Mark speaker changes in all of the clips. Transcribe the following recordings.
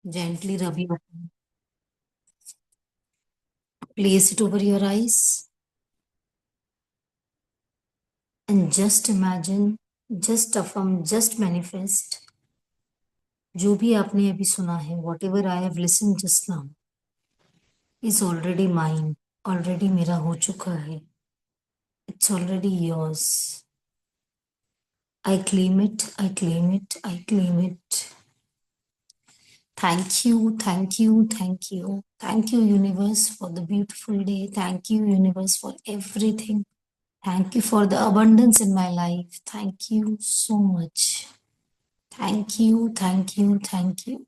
Speaker 1: Gently rub your place it over your eyes and just imagine, just affirm, just manifest जो भी आपने अभी सुना है, whatever I have listened just now is already mine, already मेरा हो चुका है. It's already yours. I claim it, I claim it, I claim it. Thank you, thank you, thank you. Thank you, universe, for the beautiful day. Thank you, universe, for everything. Thank you for the abundance in my life. Thank you so much. Thank you, thank you, thank you.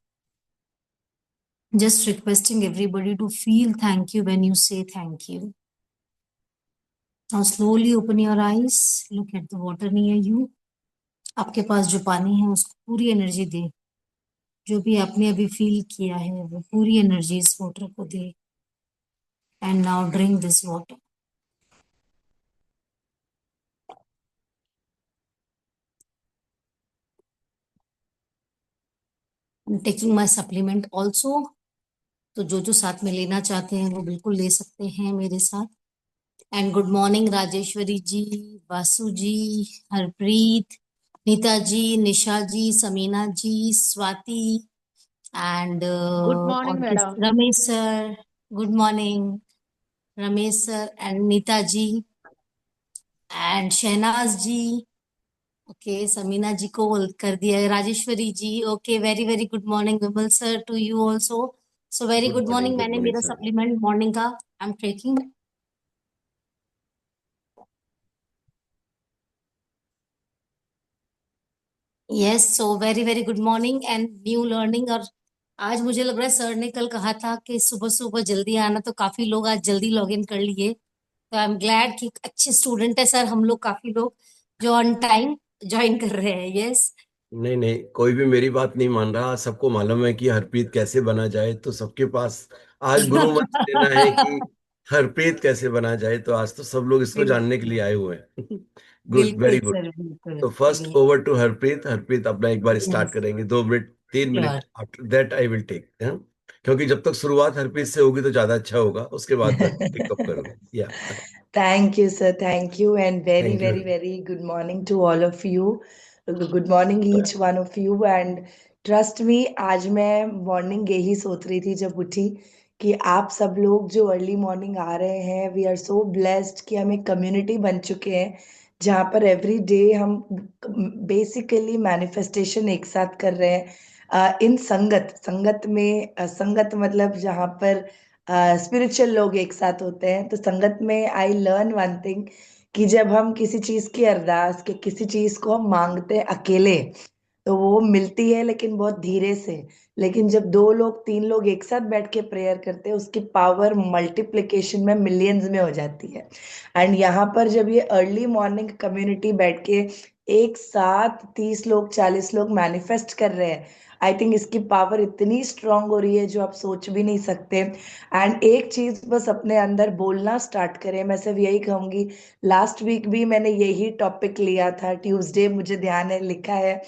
Speaker 1: Just requesting everybody to feel thank you when you say thank you. Now slowly open your eyes. Look at the water near you. आपके पास जो पानी है उसको पूरी energy दे. जो भी आपने अभी फील किया है वो पूरी एनर्जी इस वाटर को दे. And now drink this water. I'm taking my supplement also. तो जो साथ में लेना चाहते हैं वो बिल्कुल ले सकते हैं मेरे साथ. And good morning Rajeshwari ji, Vasu ji, Harpreet, Neeta ji, Nisha ji, Sameena ji, Swati and
Speaker 2: good morning
Speaker 1: और
Speaker 2: madam.
Speaker 1: Ramesh sir. Good morning Ramesh sir and Neeta ji and Shehnaz ji. Okay Sameena ji को कर दिया है. Rajeshwari ji okay, very very good morning Vimal sir to you also. So very good morning.
Speaker 3: Good
Speaker 1: मैंने
Speaker 3: मॉर्निंग
Speaker 1: मेरा
Speaker 3: सर।
Speaker 1: सप्लीमेंट मॉर्निंग का I am taking. Yes, so very very good morning and new learning. और आज मुझे लग रहा है सर ने कल कहा था कि सुबह सुबह जल्दी आना, तो काफी लोग आज जल्दी लॉग इन कर लिए. तो आई एम ग्लैड कि अच्छे स्टूडेंट है सर. हम लोग काफी लोग जो ऑन टाइम ज्वाइन कर रहे हैं. यस.
Speaker 3: नहीं नहीं, कोई भी मेरी बात नहीं मान रहा। सबको मालूम है कि हरप्रीत कैसे बना जाए, तो सबके पास आज गुरु मंत्र देना है कि हरप्रीत कैसे बना जाए। तो आज तो सब लोग इसको जानने के
Speaker 1: बिल्कुल
Speaker 3: लिए आए हुए हैं। गुड,
Speaker 1: बिल्कुल
Speaker 3: वेरी गुड।
Speaker 1: सर, बिल्कुल
Speaker 3: तो फर्स्ट
Speaker 1: बिल्कुल.
Speaker 3: Over to Harpreet. हरप्रीत अपना एक बार स्टार्ट
Speaker 1: यस
Speaker 3: करेंगे, 2 minute 3 minute,
Speaker 1: sure.
Speaker 3: After that I will take. क्योंकि जब तक शुरुआत हरप्रीत से होगी तो ज्यादा अच्छा होगा, उसके बाद मैं पिकअप करूंगा। या
Speaker 2: Thank you, sir. Thank you. And very,
Speaker 3: thank you.
Speaker 2: very, very good morning to all of you. Good morning, each one of you. And trust me, आज मैं मॉर्निंग यही सोच रही थी जब उठी कि आप सब लोग जो अर्ली मॉर्निंग आ रहे हैं, वी आर सो ब्लेस्ड कि हम एक कम्युनिटी बन चुके हैं जहाँ पर एवरी डे हम बेसिकली मैनिफेस्टेशन एक साथ कर रहे हैं इन संगत. संगत में संगत मतलब जहाँ पर स्पिरिचुअल लोग एक साथ होते हैं. तो संगत में आई लर्न वन थिंग कि जब हम किसी चीज की अरदास के किसी चीज को हम मांगते हैं अकेले तो वो मिलती है लेकिन बहुत धीरे से. लेकिन जब 2 लोग 3 लोग एक साथ बैठ के प्रेयर करते हैं उसकी पावर मल्टीप्लिकेशन में मिलियंस में हो जाती है. एंड यहाँ पर जब ये अर्ली मॉर्निंग कम्युनिटी बैठ के एक साथ 30 लोग 40 लोग मैनिफेस्ट कर रहे हैं, आई थिंक इसकी पावर इतनी स्ट्रांग हो रही है जो आप सोच भी नहीं सकते. एंड एक चीज बस अपने अंदर बोलना स्टार्ट करें. मैं सिर्फ यही कहूंगी, लास्ट वीक भी मैंने यही टॉपिक लिया था, ट्यूसडे मुझे ध्यान है लिखा है,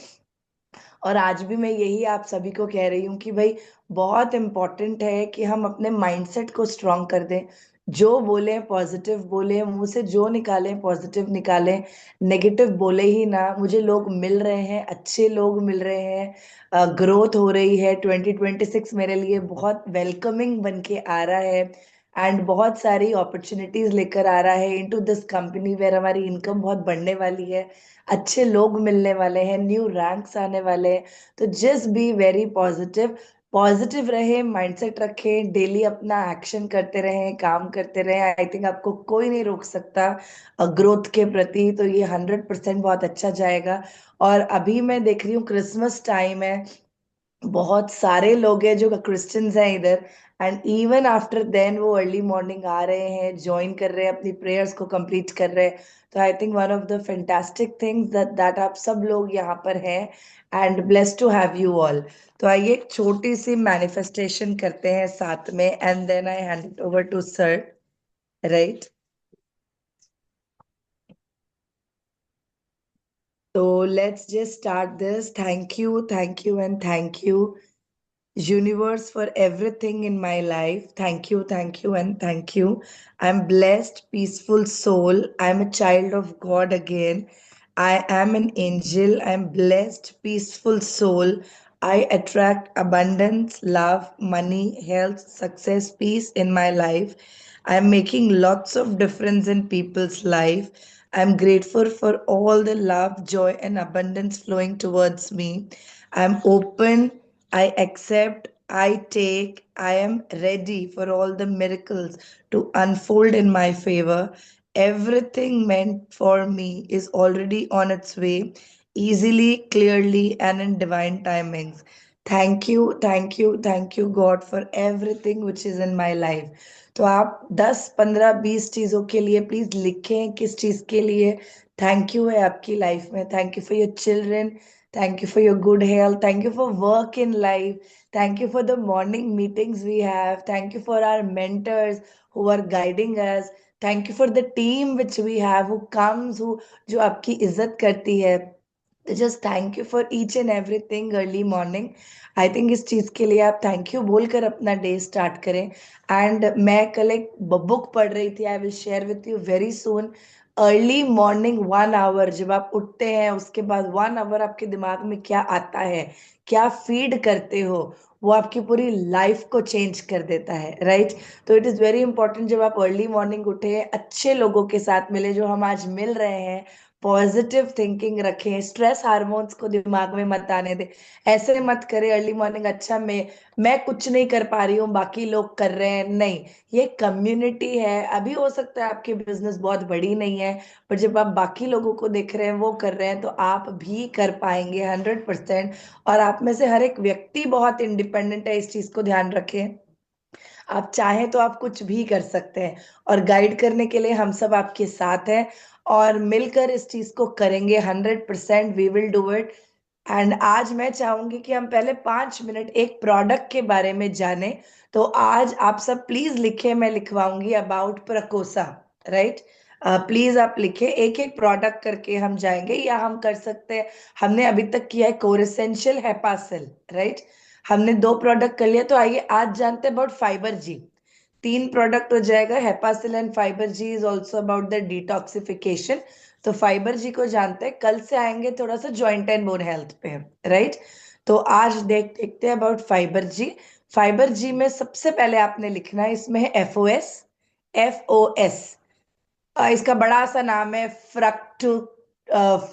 Speaker 2: और आज भी मैं यही आप सभी को कह रही हूँ कि भाई बहुत इंपॉर्टेंट है कि हम अपने माइंडसेट को स्ट्रांग कर दें. जो बोले पॉजिटिव बोले, मुंह से जो निकालें पॉजिटिव निकालें, नेगेटिव बोले ही ना. मुझे लोग मिल रहे हैं, अच्छे लोग मिल रहे हैं, ग्रोथ हो रही है. 2026 मेरे लिए बहुत वेलकमिंग बन के आ रहा है एंड बहुत सारी अपॉर्चुनिटीज लेकर आ रहा है इनटू दिस कंपनी वेयर हमारी इनकम बहुत बढ़ने वाली है, अच्छे लोग मिलने वाले हैं, न्यू रैंक्स आने वाले हैं. तो just be very positive. Positive रहे, माइंडसेट रखें, डेली अपना एक्शन करते रहें, काम करते रहें. आई थिंक आपको कोई नहीं रोक सकता ग्रोथ के प्रति. तो ये 100% बहुत अच्छा जाएगा. और अभी मैं देख रही हूँ क्रिसमस टाइम है, बहुत सारे लोग हैं जो क्रिश्चियंस हैं इधर. एंड इवन आफ्टर देन वो अर्ली मॉर्निंग आ रहे हैं, ज्वाइन कर रहे हैं, अपनी प्रेयर्स को कंप्लीट कर रहे हैं. तो I think one of the fantastic things that आप सब लोग यहाँ पर हैं and blessed to have you all. तो आइए एक छोटी सी मैनिफेस्टेशन करते हैं साथ में and then I hand it over to sir. Right. तो let's just start this. Thank you and thank you. universe, for everything in my life. Thank you, and thank you. I'm blessed, peaceful soul. I'm a child of God again. I am an angel. I'm blessed, peaceful soul. I attract abundance, love, money, health, success, peace in my life. I'm making lots of difference in people's life. I'm grateful for all the love, joy, and abundance flowing towards me. I'm open, I accept, I take, I am ready for all the miracles to unfold in my favor. Everything meant for me is already on its way, easily, clearly, and in divine timings. Thank you, God, for everything which is in my life. तो आप 10 15 20 चीजों के लिए please लिखें किस चीज के लिए थैंक यू है आपकी लाइफ में. Thank you for your children, thank you for your good health, thank you for work in life, thank you for the morning meetings we have, thank you for our mentors who are guiding us, thank you for the team which we have who comes, who जो आपकी इज्जत करती है. Just thank you for each and everything early morning. I think इस चीज के लिए आप थैंक यू बोलकर अपना डे स्टार्ट करें. एंड मैं कल एक बुक पढ़ रही थी, I will share with you very soon. Early morning 1 hour जब आप उठते हैं उसके बाद 1 आवर आपके दिमाग में क्या आता है, क्या फीड करते हो, वो आपकी पूरी लाइफ को चेंज कर देता है, राइट? तो इट इज वेरी इंपॉर्टेंट जब आप अर्ली मॉर्निंग उठे, अच्छे लोगों के साथ मिले जो हम आज मिल रहे हैं, पॉजिटिव थिंकिंग रखें, स्ट्रेस हार्मोन्स को दिमाग में मत आने दे. ऐसे मत करें अर्ली मॉर्निंग, अच्छा मैं कुछ नहीं कर पा रही हूँ बाकी लोग कर रहे हैं, नहीं. ये कम्युनिटी है. अभी हो सकता है आपकी बिजनेस बहुत बड़ी नहीं है, पर जब आप बाकी लोगों को देख रहे हैं वो कर रहे हैं तो आप भी कर पाएंगे 100%. और आप में से हर एक व्यक्ति बहुत इंडिपेंडेंट है, इस चीज को ध्यान रखें. आप चाहें तो आप कुछ भी कर सकते हैं, और गाइड करने के लिए हम सब आपके साथ हैं, और मिलकर इस चीज को करेंगे 100%. We will do it. And आज मैं चाहूंगी कि हम पहले 5 मिनट एक प्रोडक्ट के बारे में जाने. तो आज आप सब प्लीज लिखे, मैं लिखवाऊंगी अबाउट प्रकोसा, राइट? प्लीज आप लिखे, एक एक प्रोडक्ट करके हम जाएंगे, या हम कर सकते हैं. हमने अभी तक किया है कोरेसेंशियल, हेपासिल, राइट? हमने 2 प्रोडक्ट कर लिया. तो आइए आज जानते हैं अबाउट फाइबर जी. 3 प्रोडक्ट हो जाएगा. Hepasil and fiber G is also about the detoxification. तो फाइबर जी को जानते हैं. कल से आएंगे थोड़ा सा जॉइंट एंड बोन हेल्थ पे, राइट? तो आज देखते हैं about fiber G. Fiber G में सबसे पहले आपने लिखना है, इसमें है एफओएस. एफओएस इसका बड़ा सा नाम है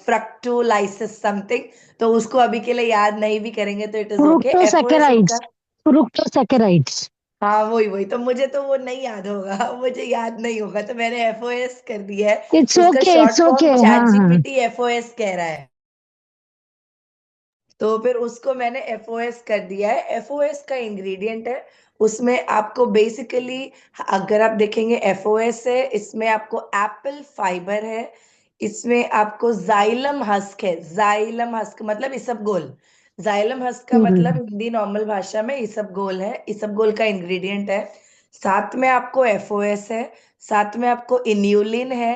Speaker 2: फ्रक्टोलाइसिस समथिंग. तो उसको अभी के लिए याद नहीं भी करेंगे तो इट इज ओके. एफओएस
Speaker 4: फ्रुक्टोसैकेराइड्स.
Speaker 2: इसका,
Speaker 4: फ्रुक्टोसैकेराइड्स.
Speaker 2: हाँ वही वही. तो मुझे तो वो नहीं याद होगा, मुझे याद नहीं होगा, तो मैंने एफओएस कर दिया है.
Speaker 4: इट्स
Speaker 2: उसका
Speaker 4: okay,
Speaker 2: short
Speaker 4: it's
Speaker 2: form
Speaker 4: okay.
Speaker 2: Chat
Speaker 4: हाँ हाँ.
Speaker 2: जीपीटी एफओएस कह रहा है. तो फिर उसको मैंने एफओएस कर दिया है. एफओएस का इंग्रेडिएंट है, उसमें आपको बेसिकली, अगर आप देखेंगे एफओएस है, इसमें आपको एप्पल फाइबर है, इसमें आपको जाइलम हस्क है. जाइलम हस्क मतलब इसबगोल. जाइलम हस्क का मतलब हिंदी नॉर्मल भाषा में इसबगोल है. इसबगोल का इंग्रेडिएंट है. साथ में आपको एफओएस है, साथ में आपको इन्यूलिन है.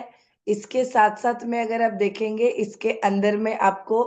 Speaker 2: इसके साथ साथ में अगर आप देखेंगे इसके अंदर में आपको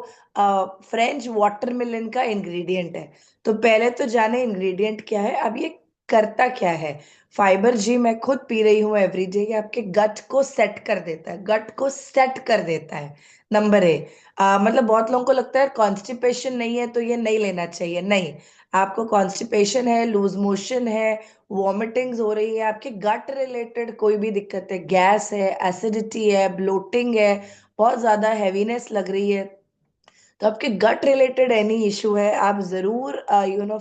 Speaker 2: फ्रेंच वाटरमेलन का इंग्रेडिएंट है. तो पहले तो जाने इंग्रेडिएंट क्या है. अब ये करता क्या है. फाइबर जी मैं खुद पी रही हूँ एवरीडे. ये आपके गट को सेट कर देता है, गट को सेट कर देता है. नंबर ए, मतलब बहुत लोगों को लगता है कॉन्स्टिपेशन नहीं है तो ये नहीं लेना चाहिए. नहीं, आपको कॉन्स्टिपेशन है, लूज मोशन है, वॉमिटिंग्स हो रही है, आपके गट रिलेटेड कोई भी दिक्कत है, गैस है, एसिडिटी है, ब्लोटिंग है, बहुत ज्यादा हैवीनेस लग रही है, तो आपके गट रिलेटेड एनी इशू है, आप जरूर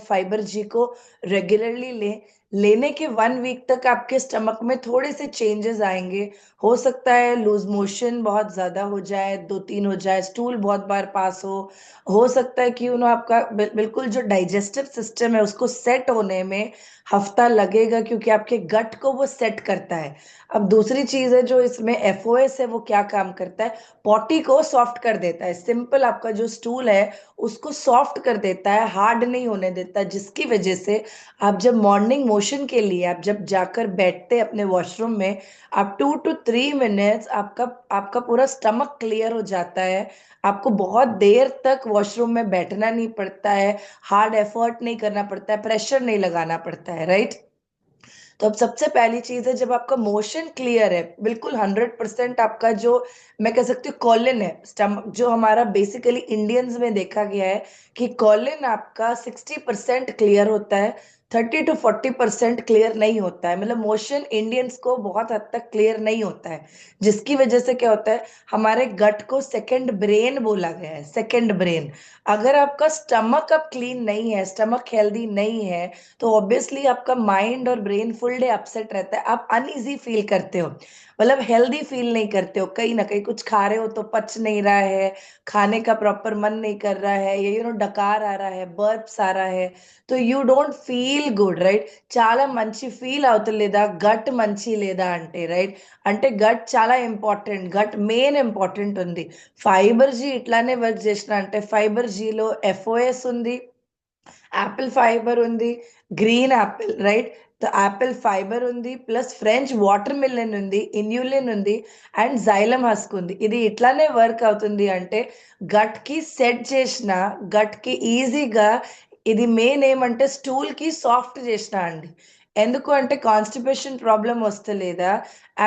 Speaker 2: फाइबर जी को रेगुलरली लें. लेने के 1 वीक तक आपके स्टमक में थोड़े से चेंजेस आएंगे. हो सकता है लूज मोशन बहुत ज्यादा हो जाए, 2 3 हो जाए, स्टूल बहुत बार पास हो सकता है कि आपका बिल्कुल जो डाइजेस्टिव सिस्टम है उसको सेट होने में हफ्ता लगेगा, क्योंकि आपके गट को वो सेट करता है। अब दूसरी चीज है जो इसमें एफओएस है, वो क्या काम करता है, पॉटी को सॉफ्ट कर देता है। सिंपल आपका जो स्टूल है उसको सॉफ्ट कर देता है, हार्ड नहीं होने देता, जिसकी वजह से आप जब मॉर्निंग मोशन के लिए आप जब जाकर बैठते अपने वॉशरूम में, आप 2 to 3 मिनट्स आपका आपका पूरा स्टमक क्लियर हो जाता है। आपको बहुत देर तक वॉशरूम में बैठना नहीं पड़ता है, हार्ड एफर्ट नहीं करना पड़ता है, प्रेशर नहीं लगाना पड़ता है, राइट। तो अब सबसे पहली चीज है, जब आपका मोशन क्लियर है बिल्कुल 100%, आपका जो मैं कह सकती हूँ कॉलिन है, स्टमक जो हमारा बेसिकली इंडियंस में देखा गया है कि कॉलिन आपका 60% क्लियर होता है, 30 to 40% क्लियर नहीं होता है। मतलब मोशन इंडियंस को बहुत हद तक क्लियर नहीं होता है, जिसकी वजह से क्या होता है, हमारे गट को सेकंड ब्रेन बोला गया है, सेकंड ब्रेन। अगर आपका स्टमक अब क्लीन नहीं है, स्टमक हेल्दी नहीं है, तो ऑब्वियसली आपका माइंड और ब्रेन फुल डे अपसेट रहता है, आप अनईजी फील करते हो, मतलब हेल्दी फील नहीं करते हो, कहीं ना कहीं कुछ खा रहे हो तो पच नहीं रहा है, खाने का प्रॉपर मन नहीं कर रहा है, या डकार आ रहा है, बर्प्स आ रहा है, तो you don't feel good, right. చాలా మంచి ఫీల్ అవుతలేదా, గట్ మంచి లేదా అంటే, రైట్. అంటే గట్ చాలా ఇంపార్టెంట్, గట్ మెయిన్ ఇంపార్టెంట్ ఉంది. ఫైబర్ జీ ఇట్లానే వర్క్ చేసిన అంటే ఫైబర్ జీలో ఎఫ్ఓఎస్ ఉంది, యాపిల్ ఫైబర్ ఉంది, green Apple, right. Apple fibre ఉంది, ప్లస్ ఫ్రెంచ్ వాటర్ మిలన్ ఉంది, ఇన్యులిన్ ఉంది, అండ్ జైలం హస్క్ ఉంది. ఇది ఇట్లానే వర్క్ అవుతుంది అంటే గట్ కి సెట్ చేసిన, గట్ కి ఈజీగా, ఇది మెయిన్ ఏమంటే స్టూల్ కి సాఫ్ట్ చేసిన అండి. ఎందుకు అంటే కాన్స్టిపేషన్ ప్రాబ్లం వస్తలేదా,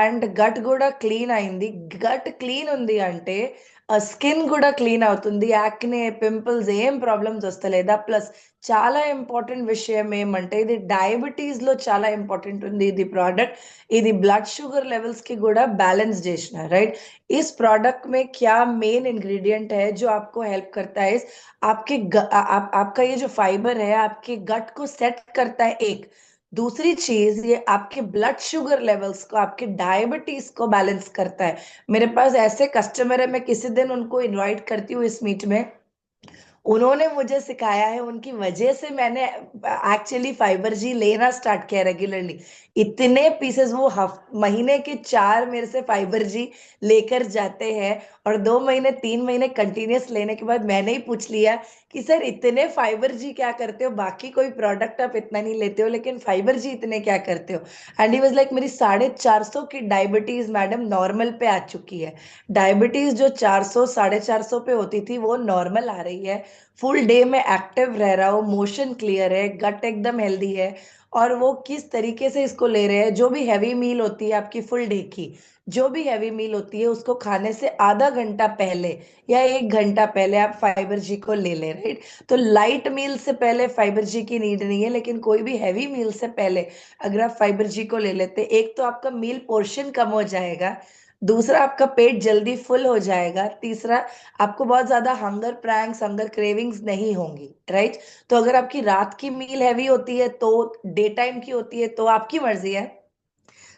Speaker 2: అండ్ గట్ కూడా క్లీన్ అయింది. గట్ క్లీన్ ఉంది అంటే స్కిన్ కూడా క్లీన్ అవుతుంది, యాక్నే, పింపుల్స్ ఏం ప్రాబ్లమ్స్ వస్తలేదా. ప్లస్ చాలా ఇంపార్టెంట్ విషయం ఏమంటే ఇది డయాబెటీస్ లో చాలా ఇంపార్టెంट ఉంది ఇది प्रोडक्ट. ఇది ब्लड शुगर लेवल्स की కూడా बैलेंस చేసిన, राइट. इस प्रोडक्ट में क्या मेन इंग्रेडिएंट है जो आपको हेल्प करता है, आपके आपका ये जो फाइबर है आपके गट को सेट करता है, एक। दूसरी चीज, ये आपके ब्लड शुगर लेवल्स को, आपके डायबिटीज को बैलेंस करता है। मेरे पास ऐसे कस्टमर है, मैं किसी दिन उनको इनवाइट करती हूँ इस मीट में, उन्होंने मुझे सिखाया है, उनकी वजह से मैंने एक्चुअली फाइबर जी लेना स्टार्ट किया रेगुलरली। इतने पीसेस वो महीने के 4 मेरे से फाइबर जी लेकर जाते हैं, और 2 महीने 3 महीने कंटिन्यूस लेने के बाद मैंने ही पूछ लिया कि सर इतने फाइबर जी क्या करते हो, बाकी कोई प्रोडक्ट आप इतना नहीं लेते हो, लेकिन फाइबर जी इतने क्या करते हो। एंड ही वाज लाइक मेरी 450 की डायबिटीज मैडम नॉर्मल पे आ चुकी है। डायबिटीज जो 400 450 पे होती थी वो नॉर्मल आ रही है, फुल डे में एक्टिव रह रहा हो, मोशन क्लियर है, गट एकदम हेल्दी है। और वो किस तरीके से इसको ले रहे हैं, जो भी हैवी मील होती है आपकी फुल डे की, जो भी हैवी मील होती है उसको खाने से आधा घंटा पहले या 1 घंटा पहले आप फाइबर जी को ले लें, राइट। तो लाइट मील से पहले फाइबर जी की नीड नहीं है, लेकिन कोई भी हैवी मील से पहले अगर आप फाइबर जी को ले लेते, एक तो आपका मील पोर्शन कम हो जाएगा, दूसरा आपका पेट जल्दी फुल हो जाएगा, तीसरा आपको बहुत ज्यादा हंगर प्रैंक्स, हंगर क्रेविंग्स नहीं होंगी, राइट। तो अगर आपकी रात की मील हैवी होती है तो, डे टाइम की होती है तो आपकी मर्जी है,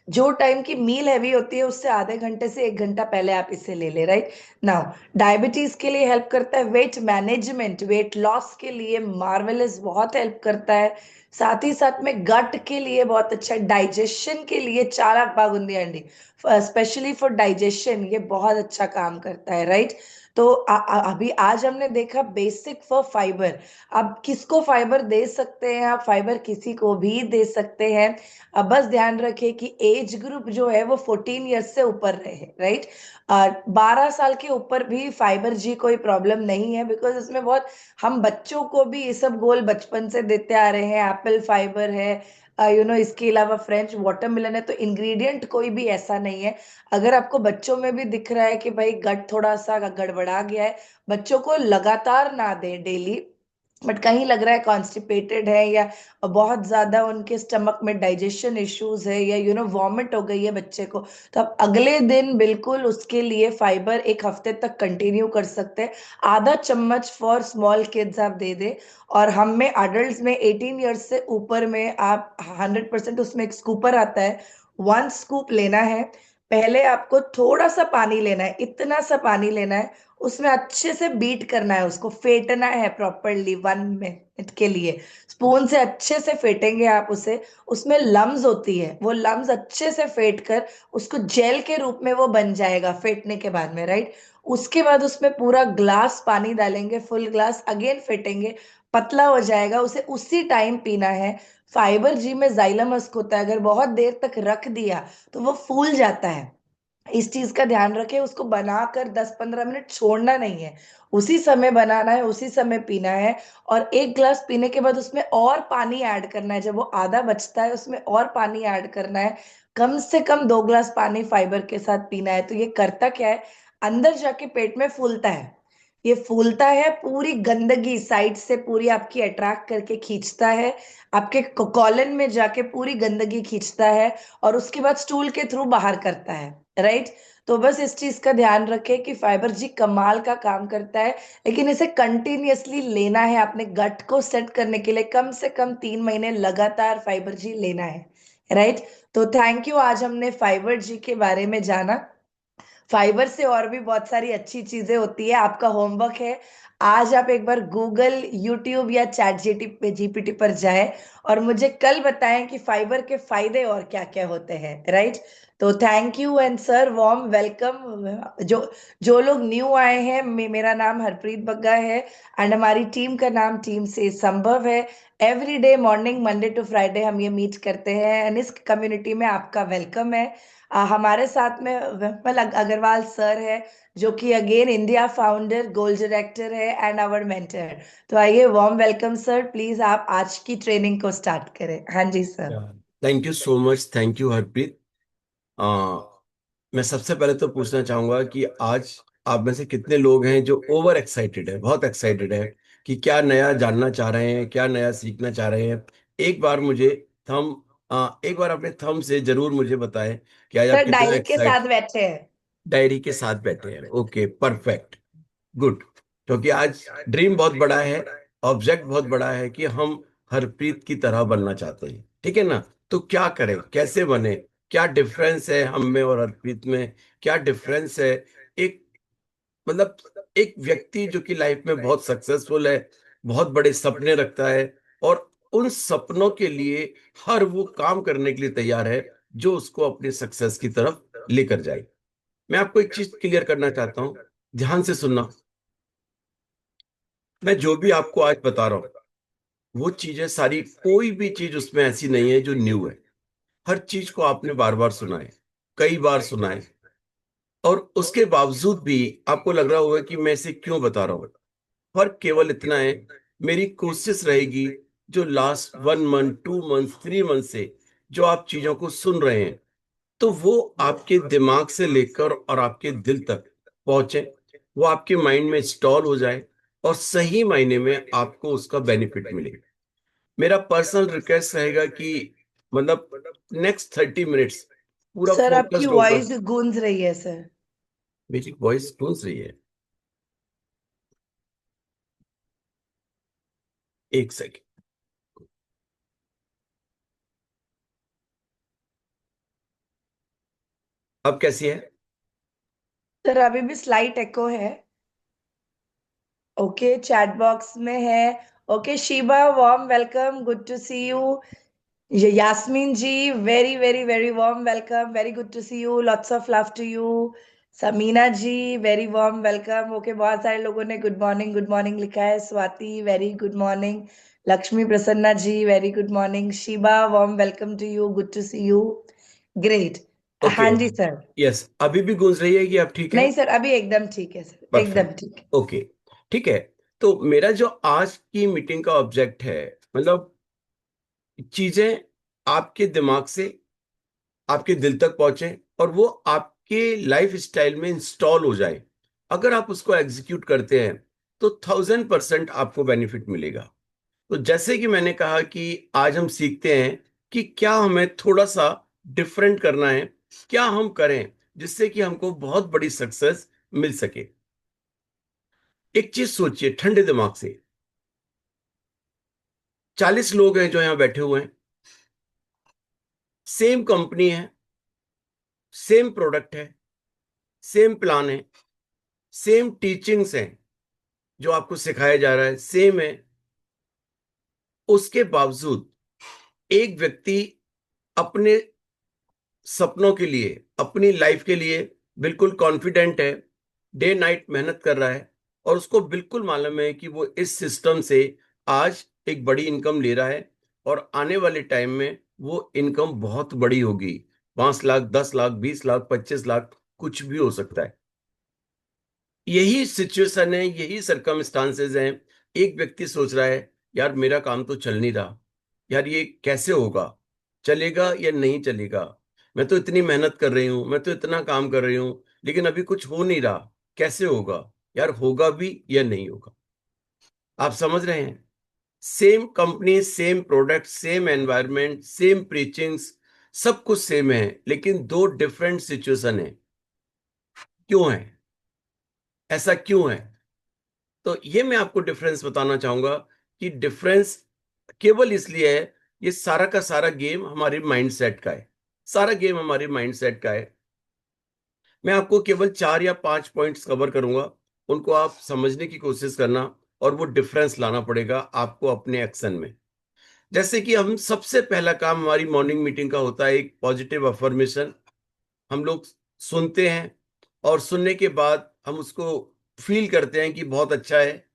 Speaker 2: जो टाइम की मील हैवी होती है उससे आधे घंटे से 1 घंटा पहले आप इसे ले ले, राइट। नाउ डायबिटीज के लिए हेल्प करता है, वेट मैनेजमेंट, वेट लॉस के लिए मार्वेलस, बहुत हेल्प करता है। साथ ही साथ में गट के लिए बहुत अच्छा, डाइजेशन के लिए చాలా బాగుంది అండి, स्पेशली फॉर डाइजेशन ये बहुत अच्छा काम करता है, राइट। तो अभी आज हमने देखा बेसिक फॉर फाइबर। अब किसको फाइबर दे सकते हैं आप, फाइबर किसी को भी दे सकते हैं। अब बस ध्यान रखें कि एज ग्रुप जो है वो 14 ईयर्स से ऊपर रहे, राइट। 12 साल के ऊपर भी फाइबर जी कोई प्रॉब्लम नहीं है, बिकॉज इसमें बहुत, हम बच्चों को भी ये सब गोल बचपन से देते आ रहे हैं, एप्पल फाइबर है, इसके अलावा फ्रेंच वाटरमेलन है, तो इंग्रेडिएंट कोई भी ऐसा नहीं है। अगर आपको बच्चों में भी दिख रहा है कि भाई गट थोड़ा सा गड़बड़ा गया है, बच्चों को लगातार ना दें डेली, बट कहीं लग रहा है कॉन्स्टिपेटेड है, या बहुत ज्यादा उनके स्टमक में डाइजेशन इश्यूज है, या वॉमिट हो गई है बच्चे को, तो आप अगले दिन बिल्कुल उसके लिए फाइबर 1 हफ्ते तक कंटिन्यू कर सकते हैं। आधा चम्मच फॉर स्मॉल किड्स आप दे दे, और हम में अडल्ट में 18 ईयर्स से ऊपर में आप 100%, उसमें एक स्कूपर आता है, 1 स्कूप लेना है। पहले आपको थोड़ा सा पानी लेना है, इतना सा पानी लेना है, उसमें अच्छे से बीट करना है, उसको फेंटना है प्रॉपरली 1 मिनट के लिए। स्पून से अच्छे से फेंटेंगे आप उसे, उसमें लम्स होती है, वो लम्स अच्छे से फेंट कर उसको जेल के रूप में वो बन जाएगा फेंटने के बाद में, राइट। उसके बाद उसमें पूरा ग्लास पानी डालेंगे, फुल ग्लास, अगेन फेंटेंगे, पतला हो जाएगा, उसे उसी टाइम पीना है। फाइबर जी में जाइलम हस्क होता है, अगर बहुत देर तक रख दिया तो वो फूल जाता है। इस चीज का ध्यान रखें, उसको बनाकर 10-15 मिनट छोड़ना नहीं है, उसी समय बनाना है, उसी समय पीना है। और एक ग्लास पीने के बाद उसमें और पानी ऐड करना है, जब वो आधा बचता है उसमें और पानी ऐड करना है। कम से कम 2 ग्लास पानी फाइबर के साथ पीना है। तो ये करता क्या है, अंदर जाके पेट में फूलता है, ये फूलता है, पूरी गंदगी साइड से पूरी आपकी अट्रैक्ट करके खींचता है, आपके कॉलन में जाके पूरी गंदगी खींचता है, और उसके बाद स्टूल के थ्रू बाहर करता है, राइट। तो बस इस चीज का ध्यान रखें कि फाइबर जी कमाल का काम करता है, लेकिन इसे कंटिन्यूअसली लेना है, अपने गट को सेट करने के लिए कम से कम 3 महीने लगातार फाइबर जी लेना है, राइट। तो थैंक यू, आज हमने फाइबर जी के बारे में जाना। फाइबर से और भी बहुत सारी अच्छी चीजें होती है। आपका होमवर्क है, आज आप एक बार गूगल, यूट्यूब या चैट जीपीटी पर जाएं और मुझे कल बताएं कि फाइबर के फायदे और क्या क्या होते हैं, राइट। तो thank you and sir warm welcome. जो जो लोग न्यू आए हैं, मेरा नाम हरप्रीत बग्गा है एंड हमारी टीम का नाम टीम से संभव है। Every day morning Monday to Friday हम ये मीट करते हैं एंड इस कम्युनिटी में आपका वेलकम है। हमारे साथ में विमल अग्रवाल सर है, जो कि again India founder, gold director है एंड आवर मेंटर। तो आइए, वार्म वेलकम सर, प्लीज आप आज की ट्रेनिंग को स्टार्ट करें। हाँ जी sir.
Speaker 3: Thank you so much, thank you Harpreet. आ, मैं सबसे पहले तो पूछना चाहूंगा कि आज आप में से कितने लोग हैं जो ओवर एक्साइटेड है, बहुत एक्साइटेड है कि क्या नया जानना चाह रहे हैं, क्या नया सीखना चाह रहे हैं। एक बार मुझे थम एक बार अपने थम से जरूर मुझे बताएं कि आज आप
Speaker 2: सर
Speaker 3: कितना
Speaker 2: डायरी के
Speaker 3: एक्साइट।
Speaker 2: साथ बैठे हैं।
Speaker 3: डायरी के साथ बैठे हैं, ओके परफेक्ट, गुड। क्योंकि आज ड्रीम बहुत बड़ा है, ऑब्जेक्ट बहुत बड़ा है कि हम हरप्रीत की तरह बनना चाहते हैं, ठीक है ना। तो क्या करें, कैसे बने, क्या डिफरेंस है हम में और हरप्रीत में, क्या डिफरेंस है। एक मतलब एक व्यक्ति जो कि लाइफ में बहुत सक्सेसफुल है, बहुत बड़े सपने रखता है और उन सपनों के लिए हर वो काम करने के लिए तैयार है जो उसको अपनी सक्सेस की तरफ लेकर जाए। मैं आपको एक चीज क्लियर करना चाहता हूं, ध्यान से सुनना। मैं जो भी आपको आज बता रहा हूं वो चीजें सारी, कोई भी चीज उसमें ऐसी नहीं है जो न्यू है। हर चीज को आपने बार बार सुना है, कई बार सुना है, और उसके बावजूद भी आपको लग रहा होगा कि मैं इसे क्यों बता रहा हूं। फर्क केवल इतना है, मेरी कोशिश रहेगी जो लास्ट 1 मंथ, 2 मंथ, 3 मंथ से जो आप चीजों को सुन रहे हैं, तो वो आपके दिमाग से लेकर और आपके दिल तक पहुंचे, वो आपके माइंड में इंस्टॉल हो जाए और सही मायने में आपको उसका बेनिफिट मिले। मेरा पर्सनल रिक्वेस्ट रहेगा कि मतलब नेक्स्ट 30 मिनट्स पूरा
Speaker 2: सर आपकी
Speaker 3: फोकस्ड होकर।
Speaker 2: वॉइस गूंज रही है सर।
Speaker 3: मेरी वॉइस गूंज रही है, एक सेकेंड। अब कैसी है?
Speaker 2: सर अभी भी स्लाइट एको है। ओके, चैट बॉक्स में है। Okay Shiba, warm welcome, good to see you. Yasmeen ji, very very very warm welcome, very good to see you, lots of love to you. Sameena ji, very warm welcome. Okay, बहुत सारे लोगों ने good morning लिखा है। Swati, very good morning. Lakshmi Prasanna ji, very good morning. Shiba, warm welcome to you, good to see you. Great.
Speaker 3: Okay,
Speaker 2: हाँ जी sir.
Speaker 3: Yes, अभी भी गूंज रही है कि अब ठीक है?
Speaker 2: नहीं सर, अभी एकदम ठीक है सर, एकदम
Speaker 3: परफेक्ट,
Speaker 2: ठीक है।
Speaker 3: ओके, ठीक है। तो मेरा जो आज की मीटिंग का ऑब्जेक्ट है, मतलब चीजें आपके दिमाग से आपके दिल तक पहुंचे और वो आपके लाइफ स्टाइल में इंस्टॉल हो जाए। अगर आप उसको एग्जीक्यूट करते हैं तो 1000% आपको बेनिफिट मिलेगा। तो जैसे कि मैंने कहा कि आज हम सीखते हैं कि क्या हमें थोड़ा सा डिफरेंट करना है, क्या हम करें जिससे कि हमको बहुत बड़ी सक्सेस मिल सके। एक चीज सोचिए ठंडे दिमाग से, 40 लोग हैं जो यहाँ बैठे हुए हैं, सेम कंपनी है, सेम प्रोडक्ट है, सेम प्लान है, सेम टीचिंग्स हैं, जो आपको सिखाया जा रहा है सेम है, उसके बावजूद एक व्यक्ति अपने सपनों के लिए, अपनी लाइफ के लिए बिल्कुल कॉन्फिडेंट है, डे नाइट मेहनत कर रहा है, और उसको बिल्कुल मालूम है कि वो इस सिस्टम से आज एक बड़ी इनकम ले रहा है, और आने वाले टाइम में वो इनकम बहुत बड़ी होगी, 5 लाख, 10 लाख, 20 लाख, 25 लाख, कुछ भी हो सकता है। यही सिचुएशन है, यही सर्कमस्टांसेस हैं। एक व्यक्ति सोच रहा है, यार मेरा काम तो चल नहीं रहा, यार ये कैसे होगा, चलेगा या नहीं चलेगा, मैं तो इतनी मेहनत कर रही हूँ, मैं तो इतना काम कर रही हूँ, लेकिन अभी कुछ हो नहीं रहा, कैसे होगा, यार होगा भी या नहीं होगा। आप समझ रहे हैं? Same company, same product, same environment, same preachings, सब कुछ सेम है, लेकिन दो डिफरेंट सिचुएशन है। क्यों है ऐसा, क्यों है? तो ये मैं आपको डिफरेंस बताना चाहूंगा कि डिफरेंस केवल इसलिए है, ये सारा का सारा गेम हमारे माइंडसेट का है, सारा गेम हमारे माइंडसेट का है। मैं आपको केवल 4 या 5 पॉइंट्स कवर करूंगा, उनको आप समझने की कोशिश करना, और वो डिफरेंस लाना पड़ेगा आपको अपने एक्शन में। जैसे कि हम सबसे पहला काम हमारी मॉर्निंग मीटिंग का होता है एक पॉजिटिव अफर्मेशन। हम लोग सुनते हैं, और सुनने के बाद हम उसको फील करते हैं कि बहुत अच्छा है।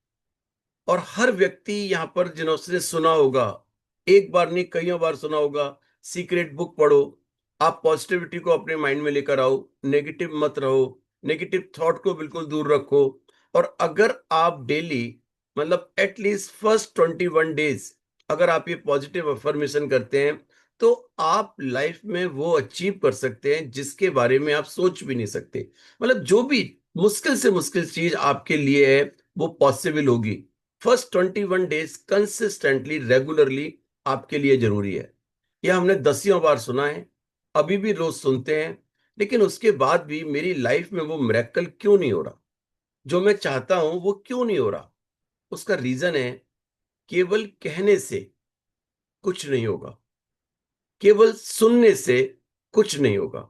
Speaker 3: और हर व्यक्ति यहाँ पर जिन्होंने सुना होगा, एक बार नहीं कईयों बार सुना होगा, सीक्रेट बुक पढ़ो, आप पॉजिटिविटी को अपने माइंड में लेकर आओ, नेगेटिव मत रहो, नेगेटिव थॉट को बिल्कुल दूर रखो। और अगर आप डेली, मतलब एटलीस्ट फर्स्ट 21 डेज अगर आप ये पॉजिटिव अफर्मेशन करते हैं, तो आप लाइफ में वो अचीव कर सकते हैं जिसके बारे में आप सोच भी नहीं सकते। मतलब जो भी मुश्किल से मुश्किल चीज आपके लिए है, वो पॉसिबल होगी। फर्स्ट 21 डेज कंसिस्टेंटली, रेगुलरली आपके लिए जरूरी है। यह हमने दसियों बार सुना है, अभी भी रोज सुनते हैं, लेकिन उसके बाद भी मेरी लाइफ में वो मिरेकल क्यों नहीं हो रहा, जो मैं चाहता हूं वो क्यों नहीं हो रहा? उसका रीजन है, केवल कहने से कुछ नहीं होगा, केवल सुनने से कुछ नहीं होगा।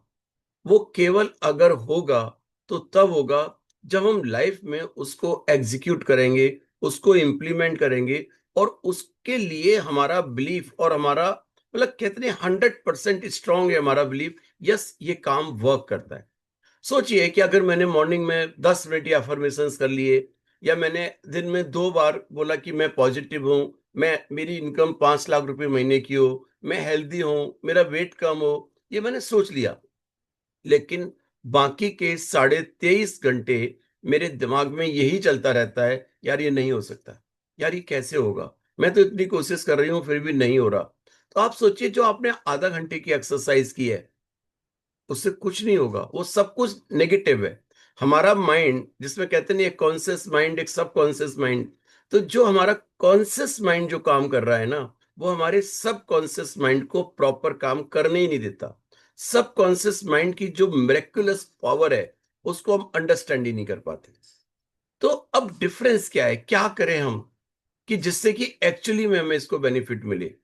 Speaker 3: वो केवल अगर होगा तो तब होगा जब हम लाइफ में उसको एग्जीक्यूट करेंगे, उसको इम्प्लीमेंट करेंगे, और उसके लिए हमारा बिलीफ और हमारा, मतलब कहते हैं 100% स्ट्रांग है हमारा बिलीफ, यस ये काम वर्क करता है। सोचिए कि अगर मैंने मॉर्निंग में 10 मिनट या अफर्मेशंस कर लिए, या मैंने दिन में 2 बार बोला कि मैं पॉजिटिव हूं, मैं, मेरी इनकम 5 लाख रुपए महीने की हो, मैं हेल्दी हूं, मेरा वेट कम हो, ये मैंने सोच लिया, लेकिन बाकी के 23.5 घंटे मेरे दिमाग में यही चलता रहता है, यार ये नहीं हो सकता, यार ये कैसे होगा, मैं तो इतनी कोशिश कर रही हूँ फिर भी नहीं हो रहा। तो आप सोचिए, जो आपने आधा घंटे की एक्सरसाइज की है, उससे कुछ नहीं होगा, वो सब कुछ नेगेटिव है। हमारा माइंड, जिसमें कहते नहीं एक कॉन्शियस माइंड, एक सब कॉन्शियस माइंड, तो जो हमारा कॉन्शियस माइंड जो काम कर रहा है ना, वो हमारे सब कॉन्शियस माइंड को प्रॉपर काम करने ही नहीं देता। सब कॉन्शियस माइंड की जो मिरेकुलस पावर है, उसको हम अंडरस्टैंड ही नहीं कर पाते। तो अब डिफरेंस क्या है, क्या करें हम कि जिससे कि एक्चुअली में हमें इसको बेनिफिट मिले?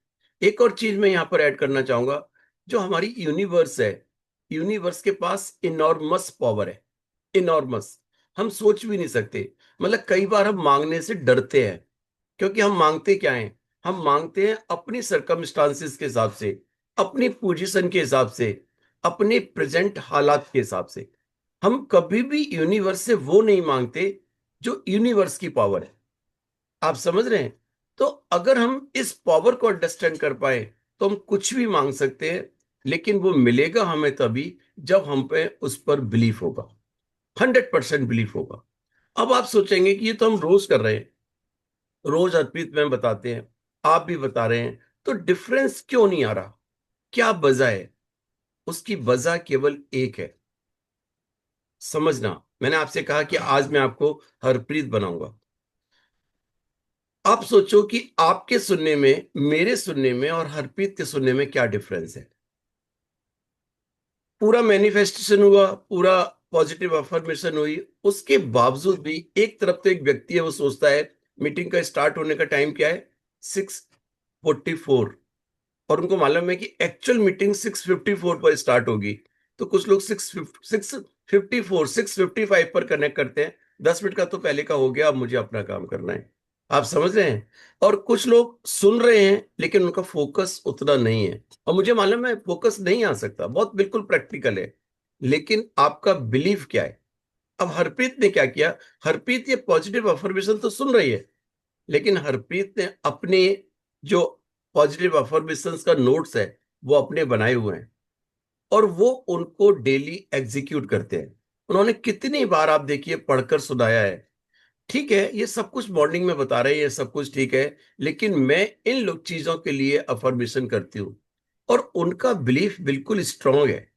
Speaker 3: एक और चीज मैं यहां पर ऐड करना चाहूंगा, जो हमारी यूनिवर्स है, यूनिवर्स के पास इनॉर्मस पावर है, इनॉर्मस, हम सोच भी नहीं सकते। मतलब कई बार हम मांगने से डरते हैं, क्योंकि हम मांगते क्या हैं, हम मांगते हैं अपनी सरकमस्टांसिस के हिसाब से, अपनी पोजीशन के हिसाब से, अपने प्रेजेंट हालात के हिसाब से। हम कभी भी यूनिवर्स से वो नहीं मांगते जो यूनिवर्स की पावर है। आप समझ रहे हैं? तो अगर हम इस पावर को अंडरस्टैंड कर पाए, तो हम कुछ भी मांग सकते हैं, लेकिन वो मिलेगा हमें तभी जब हम पे उस पर बिलीफ होगा, 100% बिलीफ होगा। अब आप सोचेंगे कि ये तो हम रोज कर रहे हैं, रोज अर्पित में बताते हैं, आप भी बता रहे हैं, तो डिफरेंस क्यों नहीं आ रहा? क्या वजह है? उसकी वजह केवल एक है, समझना। मैंने आपसे कहा कि आज मैं आपको हरप्रीत बनाऊंगा। आप सोचो कि आपके सुनने में, मेरे सुनने में और हरप्रीत के सुनने में क्या डिफरेंस है? पूरा मैनिफेस्टेशन हुआ, पूरा पॉजिटिव अफर्मेशन हुई, उसके बावजूद भी एक तरफ तो एक व्यक्ति है, वो सोचता है मीटिंग का स्टार्ट होने का टाइम क्या है, 6:44, और उनको मालूम है कि एक्चुअल मीटिंग 6:54 पर स्टार्ट होगी, तो कुछ लोग 654 655 पर कनेक्ट करते हैं, 10 मिनट का तो पहले का हो गया, अब मुझे अपना काम करना है। आप समझ रहे हैं? और कुछ लोग सुन रहे हैं लेकिन उनका फोकस उतना नहीं है, और मुझे मालूम है फोकस नहीं आ सकता, बहुत बिल्कुल प्रैक्टिकल है, लेकिन आपका बिलीफ क्या है? अब हरप्रीत ने क्या किया, हरप्रीत ये पॉजिटिव अफर्मेशन तो सुन रही है, लेकिन हरप्रीत ने अपने जो पॉजिटिव अफर्मेशंस का नोट्स है वो अपने बनाए हुए हैं, और वो उनको डेली एग्जीक्यूट करते हैं। उन्होंने कितनी बार आप देखिए पढ़कर सुनाया है। ठीक है, ये सब कुछ मॉर्निंग में बता रहे हैं, ये सब कुछ ठीक है, लेकिन मैं इन लोग चीजों के लिए अफर्मेशन करती हूँ, और उनका बिलीफ बिल्कुल स्ट्रांग है।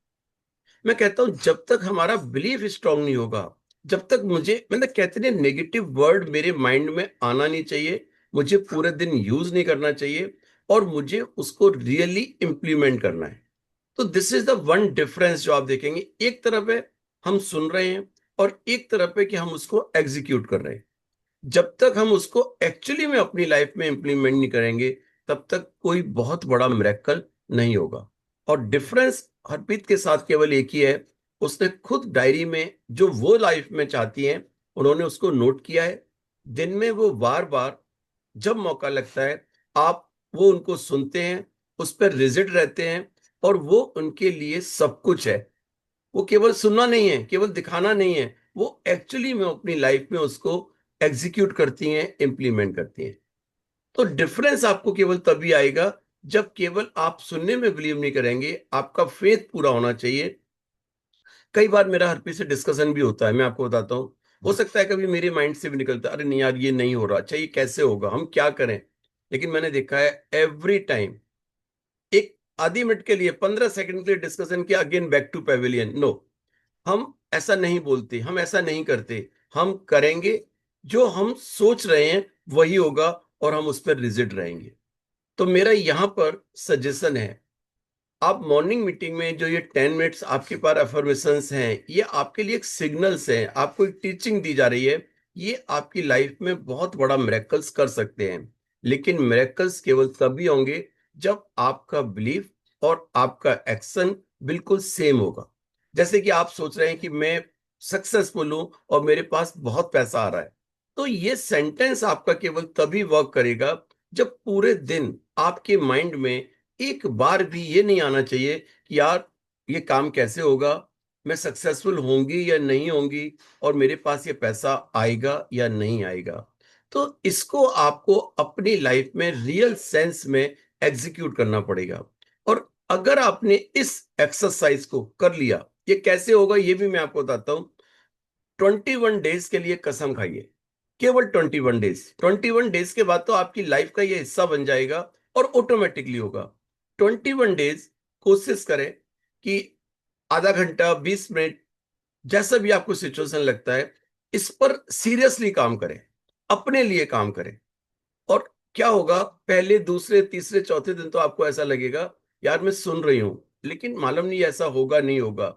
Speaker 3: मैं कहता हूं जब तक हमारा बिलीफ स्ट्रांग नहीं होगा, जब तक मुझे मतलब कहते हैं नेगेटिव वर्ड मेरे माइंड में आना नहीं चाहिए, मुझे पूरे दिन यूज नहीं करना चाहिए, और मुझे उसको रियली इंप्लीमेंट करना है। तो this is the one difference जो आप देखेंगे, एक तरफ है हम सुन रहे हैं, और एक तरफ है कि हम उसको एग्जीक्यूट कर रहे हैं। जब तक हम उसको एक्चुअली में अपनी लाइफ में इंप्लीमेंट नहीं करेंगे, तब तक कोई बहुत बड़ा मिरेकल नहीं होगा। और डिफरेंस हरप्रीत के साथ केवल एक ही है, उसने खुद डायरी में जो वो लाइफ में चाहती है उन्होंने उसको नोट किया है। दिन में वो बार बार जब मौका लगता है, आप वो उनको सुनते हैं, उस पर रिजिड रहते हैं, और वो उनके लिए सब कुछ है। वो केवल सुनना नहीं है, केवल दिखाना नहीं है, वो एक्चुअली में अपनी लाइफ में उसको एग्जीक्यूट करती हैं, इंप्लीमेंट करती हैं। तो डिफरेंस आपको केवल तभी आएगा जब केवल आप सुनने में बिलीव नहीं करेंगे, आपका फेथ पूरा होना चाहिए। कई बार मेरा हरप्रीत से डिस्कशन भी होता है, मैं आपको बताता हूँ। हो सकता है कभी मेरे माइंड से भी निकलता है, अरे नहीं यार ये नहीं हो रहा, अच्छा ये कैसे होगा, हम क्या करें। लेकिन मैंने देखा है एवरी टाइम एक आधी मिनट के लिए 15 सेकंड के लिए डिस्कशन किया, again back to pavilion. No, हम ऐसा नहीं बोलते, हम ऐसा नहीं करते, हम करेंगे, जो हम सोच रहे हैं वही होगा, और हम उस पर रिजिड रहेंगे। तो मेरा यहां पर सजेशन है, आप मॉर्निंग मीटिंग में जो ये 10 मिनट्स आपके पास अफर्मेशंस हैं, ये आपके लिए एक सिग्नल्स हैं, आपको एक टीचिंग दी जा रही है। ये आपकी लाइफ में बहुत बड़ा मिरेकल्स कर सकते हैं, लेकिन मिरेकल्स केवल तभी होंगे जब आपका बिलीफ और आपका एक्शन बिल्कुल सेम होगा। जैसे कि आप सोच रहे हैं कि मैं सक्सेसफुल हूं और मेरे पास बहुत पैसा आ रहा है, तो ये सेंटेंस आपका केवल तभी वर्क करेगा जब पूरे दिन आपके माइंड में एक बार भी ये नहीं आना चाहिए कि यार ये काम कैसे होगा, मैं सक्सेसफुल होंगी या नहीं होंगी, और मेरे पास ये पैसा आएगा या नहीं आएगा। तो इसको आपको अपनी लाइफ में रियल सेंस में एग्जीक्यूट करना पड़ेगा। और अगर आपने इस एक्सरसाइज को कर लिया, ये कैसे होगा ये भी मैं आपको बताता हूं। 21 डेज के लिए कसम खाइए, केवल 21 डेज। 21 डेज के बाद तो आपकी लाइफ का ये हिस्सा बन जाएगा, और ऑटोमेटिकली होगा। 21 डेज कोशिश करें कि आधा घंटा 20 मिनट, जैसा भी आपको सिचुएशन लगता है, इस पर सीरियसली काम करें, अपने लिए काम करें। और क्या होगा, पहले दूसरे तीसरे चौथे दिन तो आपको ऐसा लगेगा यार मैं सुन रही हूं, लेकिन मालूम नहीं ऐसा होगा नहीं होगा।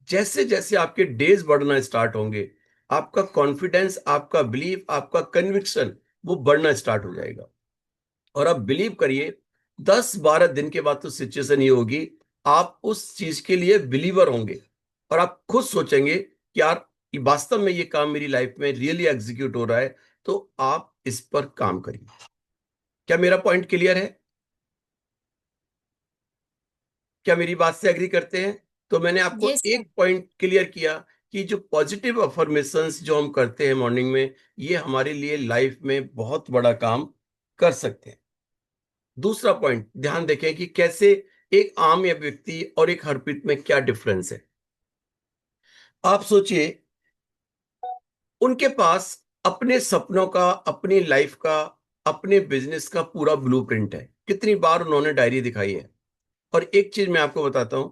Speaker 3: जैसे जैसे आपके डेज बढ़ना स्टार्ट होंगे, आपका कॉन्फिडेंस, आपका बिलीफ, आपका कन्विक्शन वो बढ़ना स्टार्ट हो जाएगा। और आप बिलीव करिए, 10-12 दिन के बाद तो सिचुएशन ये होगी, आप उस चीज के लिए बिलीवर होंगे, और आप खुद सोचेंगे कि यार ये वास्तव में ये काम मेरी लाइफ में रियली एग्जीक्यूट हो रहा है, तो आप इस पर काम करिए। क्या मेरा पॉइंट क्लियर है? क्या मेरी बात से एग्री करते हैं? तो मैंने आपको
Speaker 1: Yes, sir.
Speaker 3: एक पॉइंट क्लियर किया कि जो पॉजिटिव अफर्मेशंस जो हम करते हैं मॉर्निंग में, ये हमारे लिए लाइफ में बहुत बड़ा काम कर सकते हैं। दूसरा पॉइंट ध्यान देखें कि कैसे एक आम या व्यक्ति और एक हरप्रीत में क्या डिफरेंस है। आप सोचिए, उनके पास अपने सपनों का, अपनी लाइफ का, अपने बिजनेस का पूरा ब्लूप्रिंट है। कितनी बार उन्होंने डायरी दिखाई है। और एक चीज मैं आपको बताता हूं,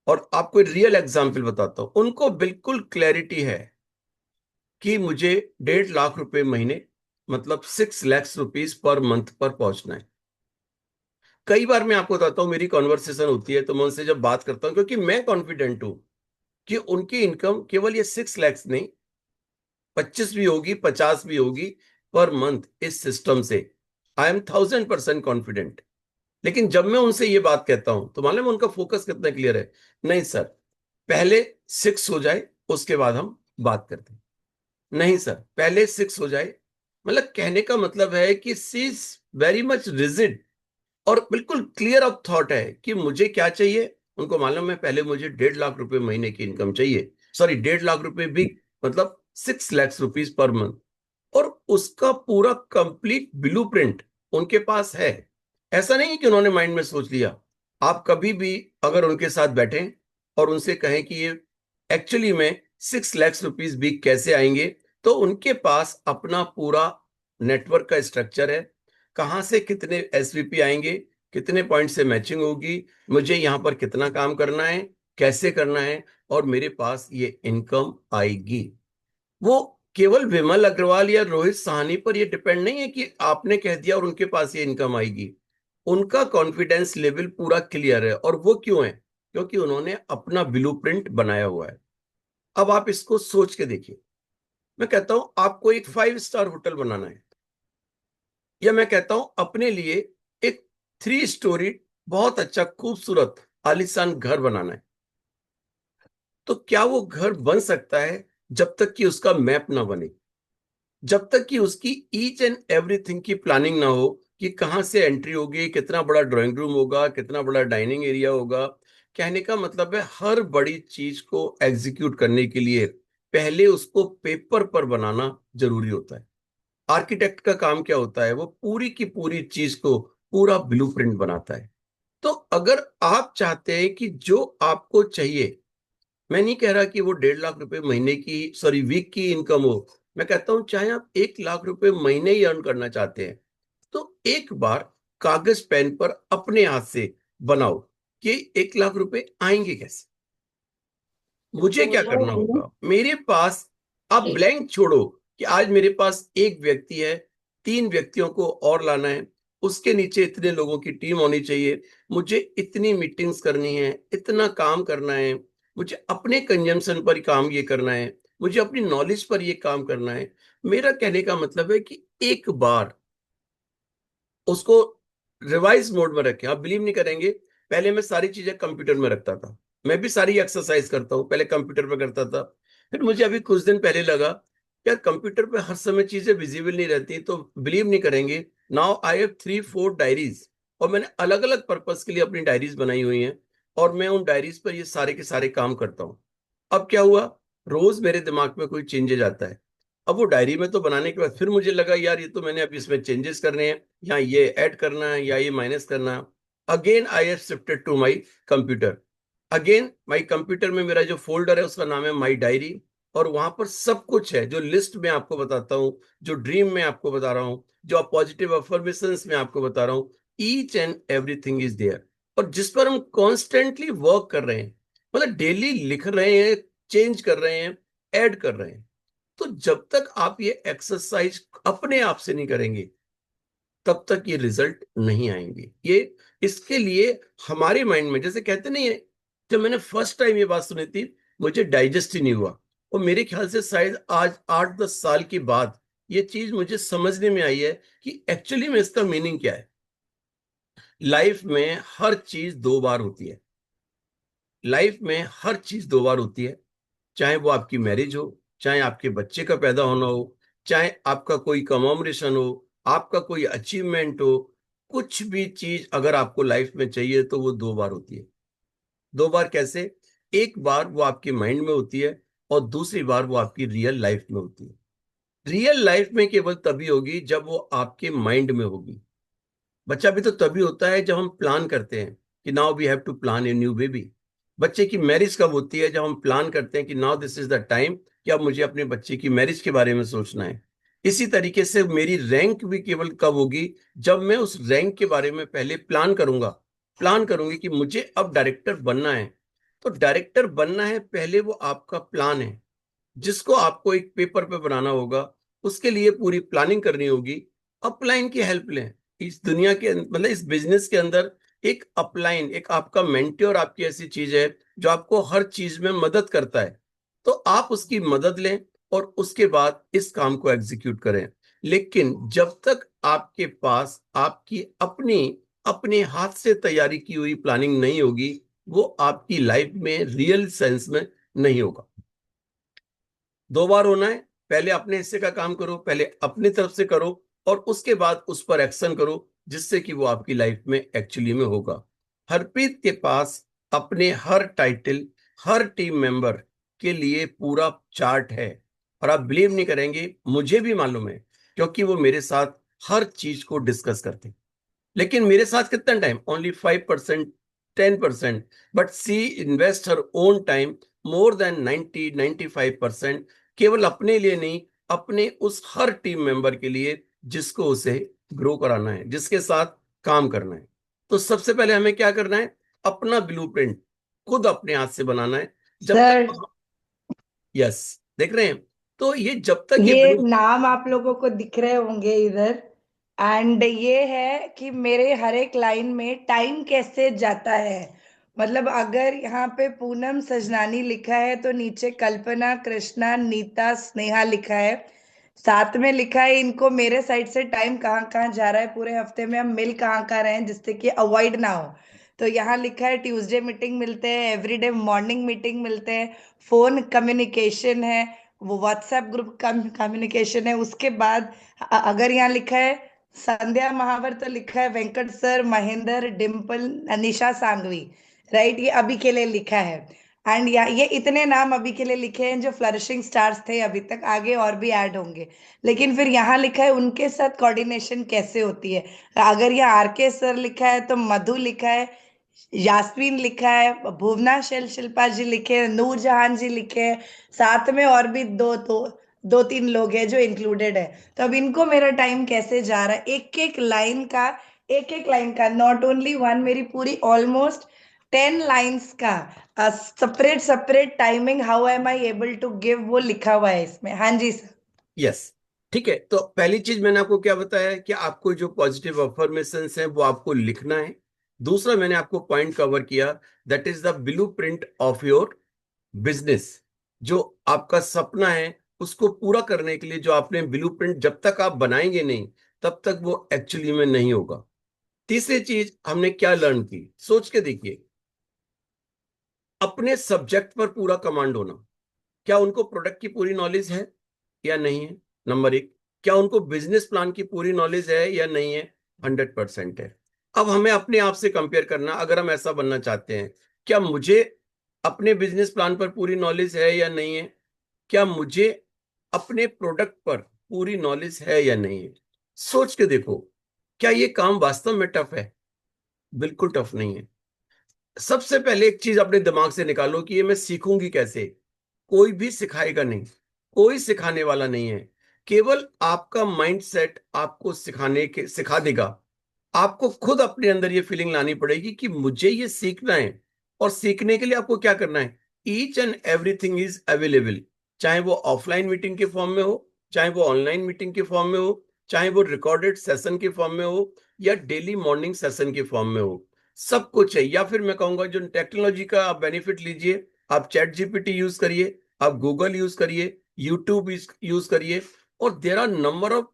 Speaker 3: और आपको रियल एग्जाम्पल बताता हूं, उनको बिल्कुल क्लैरिटी है कि मुझे 1.5 लाख रुपए महीने, मतलब 6 लाख रुपीज पर मंथ पर पहुंचना है। कई बार मैं आपको बताता हूँ, मेरी कॉन्वर्सेशन होती है तो मैं उनसे जब बात करता हूँ, क्योंकि मैं कॉन्फिडेंट हूं कि उनकी इनकम केवल ये 6 लाख नहीं, 25 भी होगी, 50 भी होगी पर मंथ इस सिस्टम से। I am 1000% confident. लेकिन जब मैं उनसे ये बात कहता हूं तो मालूम है उनका फोकस कितना क्लियर है, नहीं सर पहले 6 हो जाए उसके बाद हम बात करते हैं। नहीं सर, पहले 6 हो जाए, मतलब कहने का मतलब है कि she is very much rigid और बिल्कुल क्लियर ऑफ थॉट है कि मुझे क्या चाहिए। उनको मालूम है पहले मुझे 1.5 लाख रुपए महीने की इनकम चाहिए, सॉरी 1.5 लाख रुपए भी, मतलब 6 लाख रुपीज पर मंथ, और उसका पूरा कंप्लीट ब्लूप्रिंट उनके पास है। ऐसा नहीं है कि उन्होंने माइंड में सोच लिया। आप कभी भी अगर उनके साथ बैठें और उनसे कहें कि ये एक्चुअली में 6 लाख रुपीज भी कैसे आएंगे, तो उनके पास अपना पूरा नेटवर्क का स्ट्रक्चर है। कहाँ से कितने एसवीपी आएंगे, कितने पॉइंट से मैचिंग होगी, मुझे यहाँ पर कितना काम करना है, कैसे करना है, और मेरे पास ये इनकम आएगी। वो केवल विमल अग्रवाल या रोहित साहनी पर ये डिपेंड नहीं है कि आपने कह दिया और उनके पास ये इनकम आएगी। उनका कॉन्फिडेंस लेवल पूरा क्लियर है, और वो क्यों है? क्योंकि उन्होंने अपना ब्लूप्रिंट बनाया हुआ है। अब आप इसको सोच के देखिए। मैं कहता हूं आपको एक 5 स्टार होटल बनाना है, या मैं कहता हूं अपने लिए एक 3 स्टोरी बहुत अच्छा खूबसूरत आलीशान घर बनाना है, तो क्या वो घर बन सकता है जब तक कि उसका मैप ना बने, जब तक कि उसकी ईच एंड एवरीथिंग की प्लानिंग ना हो कि कहाँ से एंट्री होगी, कितना बड़ा ड्राइंग रूम होगा, कितना बड़ा डाइनिंग एरिया होगा। कहने का मतलब है हर बड़ी चीज को एग्जीक्यूट करने के लिए पहले उसको पेपर पर बनाना जरूरी होता है। आर्किटेक्ट का काम क्या होता है? वो पूरी की पूरी चीज को पूरा ब्लूप्रिंट बनाता है। तो अगर आप चाहते हैं कि जो आपको चाहिए, मैं नहीं कह रहा कि वो 1.5 लाख रुपए महीने की, सॉरी वीक की इनकम हो। मैं कहता हूं चाहे आप 1 लाख रुपए महीने ही अर्न करना चाहते हैं, तो एक बार कागज पेन पर अपने हाथ से बनाओ कि 1 लाख रुपए आएंगे कैसे, मुझे क्या करना होगा, मेरे पास। आप ब्लैंक छोड़ो कि आज मेरे पास एक व्यक्ति है, 3 व्यक्तियों को और लाना है, उसके नीचे इतने लोगों की टीम होनी चाहिए, मुझे इतनी मीटिंग्स करनी है, इतना काम करना है, मुझे अपने कंजम्पशन पर काम ये करना है, मुझे अपनी नॉलेज पर ये काम करना है। मेरा कहने का मतलब है कि एक बार उसको रिवाइज मोड में रखें। आप बिलीव नहीं करेंगे, पहले मैं सारी चीजें कंप्यूटर में रखता था, मैं भी सारी एक्सरसाइज करता हूँ पहले कंप्यूटर पे करता था। फिर मुझे अभी कुछ दिन पहले लगा यार कंप्यूटर पे हर समय चीजें विजिबल नहीं रहती, तो बिलीव नहीं करेंगे, नाउ आई हैव 3-4 डायरीज, और मैंने अलग अलग पर्पस के लिए अपनी डायरीज बनाई हुई हैं, और मैं उन डायरीज पर ये सारे के सारे काम करता हूँ। अब क्या हुआ, रोज मेरे दिमाग में कोई चेंजेज आता है। अब वो डायरी में तो बनाने के बाद फिर मुझे लगा यार ये तो मैंने अब इसमें चेंजेस करने हैं, या ये ऐड करना है या ये माइनस करना है। Again I have shifted to my computer. Again my computer में मेरा जो फोल्डर है उसका नाम है माय डायरी, और वहां पर सब कुछ है, जो लिस्ट में आपको बताता हूँ, जो ड्रीम में आपको बता रहा हूँ, जो पॉजिटिव अफर्मेशंस में आपको बता रहा हूँ, each and everything is there, और जिस पर हम कॉन्स्टेंटली वर्क कर रहे हैं, मतलब डेली लिख रहे हैं, चेंज कर रहे हैं, ऐड कर रहे हैं। तो जब तक आप ये एक्सरसाइज अपने आप से नहीं करेंगे तब तक ये रिजल्ट नहीं आएंगे। ये इसके लिए हमारे माइंड में, जैसे कहते नहीं है, जब मैंने फर्स्ट टाइम ये बात सुनी थी मुझे डाइजेस्ट ही नहीं हुआ, और मेरे ख्याल से शायद आज 8-10 साल के बाद ये चीज मुझे समझने में आई है कि एक्चुअली में इसका मीनिंग क्या है। लाइफ में हर चीज 2 बार होती है, लाइफ में हर चीज 2 बार होती है, चाहे वो आपकी मैरिज हो, चाहे आपके बच्चे का पैदा होना हो, चाहे आपका कोई कमोमरेशन हो, आपका कोई अचीवमेंट हो, कुछ भी चीज अगर आपको लाइफ में चाहिए तो वो 2 बार होती है। 2 बार कैसे? एक बार वो आपके माइंड में होती है, और दूसरी बार वो आपकी रियल लाइफ में होती है। रियल लाइफ में केवल तभी होगी जब वो आपके माइंड में होगी। बच्चा भी तो तभी होता है जब हम प्लान करते हैं कि now we have to plan a new baby. बच्चे की मैरिज कब होती है? जब हम प्लान करते हैं कि now this is the time कि अब मुझे अपने बच्चे की मैरिज के बारे में सोचना है। इसी तरीके से मेरी रैंक भी केवल कब होगी? जब मैं उस रैंक के बारे में पहले प्लान करूंगा, प्लान करूंगी कि मुझे अब डायरेक्टर बनना है। तो डायरेक्टर बनना है, पहले वो आपका प्लान है जिसको आपको एक पेपर पे बनाना होगा, उसके लिए पूरी प्लानिंग करनी होगी। अपलाइन की हेल्प लें। इस दुनिया के मतलब इस बिजनेस के अंदर एक अपलाइन, एक आपका मेंटोर आपकी ऐसी चीज है जो आपको हर चीज में मदद करता है, तो आप उसकी मदद लें और उसके बाद इस काम को एग्जीक्यूट करें। लेकिन जब तक आपके पास आपकी अपनी अपने हाथ से तैयारी की हुई प्लानिंग नहीं होगी, वो आपकी लाइफ में रियल सेंस में नहीं होगा। 2 बार होना है, पहले अपने हिस्से का काम करो, पहले अपनी तरफ से करो और उसके बाद उस पर एक्शन करो, जिससे कि वो आपकी लाइफ में एक्चुअली में होगा। हरप्रीत के पास अपने हर टाइटल, हर टीम मेंबर के लिए पूरा चार्ट है और आप बिलीव नहीं करेंगे, मुझे भी मालूम है, क्योंकि वो मेरे साथ हर चीज को डिस्कस करते हैं। लेकिन मेरे साथ कितना time? Only 5%, 10%, but she invest her own time more than 90-95%, केवल अपने लिए नहीं, अपने उस हर टीम मेंबर के लिए जिसको उसे ग्रो कराना है, जिसके साथ काम करना है। तो सबसे पहले हमें क्या करना है? अपना ब्लूप्रिंट खुद अपने हाथ से बनाना है। जब
Speaker 2: सर,
Speaker 3: तक, यस, देख रहे हैं? तो ये जब तक ये
Speaker 2: ये
Speaker 3: ब्लू,
Speaker 2: नाम आप लोगों को दिख रहे होंगे इधर, एंड ये है कि मेरे हर एक लाइन में टाइम कैसे जाता है। मतलब अगर यहाँ पे पूनम सजनानी लिखा है तो नीचे कल्पना, कृष्णा, नीता, स्नेहा लिखा है। साथ में लिखा है इनको मेरे साइड से टाइम कहाँ कहाँ जा रहा है, पूरे हफ्ते में हम मिल कहाँ कहाँ रहे हैं जिससे कि अवॉइड ना हो। तो यहाँ लिखा है ट्यूसडे मीटिंग मिलते हैं, एवरीडे मॉर्निंग मीटिंग मिलते हैं, फोन कम्युनिकेशन है, वो व्हाट्सएप ग्रुप कम्युनिकेशन है। उसके बाद अगर यहाँ लिखा है संध्या महावर तो लिखा है वेंकट सर, महेंद्र, डिम्पल, अनिशा सांघवी, राइट? ये अभी के लिए लिखा है। एंड ये इतने नाम अभी के लिए लिखे हैं जो फ्लरिशिंग स्टार्स थे अभी तक, आगे और भी ऐड होंगे। लेकिन फिर यहाँ लिखा है उनके साथ कोऑर्डिनेशन कैसे होती है। अगर यहाँ आर के सर लिखा है तो मधु लिखा है, यास्मीन लिखा है, भुवना शिल्पा जी लिखे हैं, नूर जहां जी लिखे हैं, साथ में और भी दो तीन लोग हैं जो इंक्लूडेड है। तो अब इनको मेरा टाइम कैसे जा रहा है, एक एक लाइन का, नॉट ओनली वन, मेरी पूरी ऑलमोस्ट 10 लाइन्स का separate separate timing, how am I able to give, वो लिखा हुआ है इसमें। हाँ जी सर।
Speaker 3: यस, ठीक है। तो पहली चीज मैंने आपको क्या बताया कि आपको जो पॉजिटिव अफर्मेशंस हैं वो आपको लिखना है। दूसरा मैंने आपको पॉइंट कवर किया, that is the blueprint of your business. जो आपका सपना है उसको पूरा करने के लिए जो आपने ब्लूप्रिंट जब तक आप बनाएंगे नहीं, तब तक वो एक्चुअली में नहीं होगा। तीसरी चीज हमने क्या लर्न की, सोच के देखिए। अपने सब्जेक्ट पर पूरा कमांड होना। क्या उनको प्रोडक्ट की पूरी नॉलेज है या नहीं है? नंबर 1। क्या उनको बिजनेस प्लान की पूरी नॉलेज है या नहीं है? 100% है। अब हमें अपने आप से कंपेयर करना, अगर हम ऐसा बनना चाहते हैं, क्या मुझे अपने बिजनेस प्लान पर पूरी नॉलेज है या नहीं है? क्या मुझे अपने प्रोडक्ट पर पूरी नॉलेज है या नहीं है? सोच के देखो, क्या ये काम वास्तव में टफ है? बिल्कुल टफ नहीं है। सबसे पहले एक चीज अपने दिमाग से निकालो कि ये मैं सीखूंगी कैसे। कोई भी सिखाएगा नहीं, कोई सिखाने वाला नहीं है, केवल आपका माइंडसेट आपको सिखा देगा। आपको खुद अपने अंदर ये फीलिंग लानी पड़ेगी कि मुझे ये सीखना है। और सीखने के लिए आपको क्या करना है? Each and everything is available, चाहे वो ऑफलाइन मीटिंग के फॉर्म में हो, चाहे वो ऑनलाइन मीटिंग के फॉर्म में हो, चाहे वो रिकॉर्डेड सेशन के फॉर्म में हो, या डेली मॉर्निंग सेशन के फॉर्म में हो, सब कुछ है। या फिर मैं कहूंगा जो टेक्नोलॉजी का आप बेनिफिट लीजिए, आप चैट जीपीटी यूज करिए, आप गूगल यूज करिए, यूट्यूब यूज करिए, और there are number of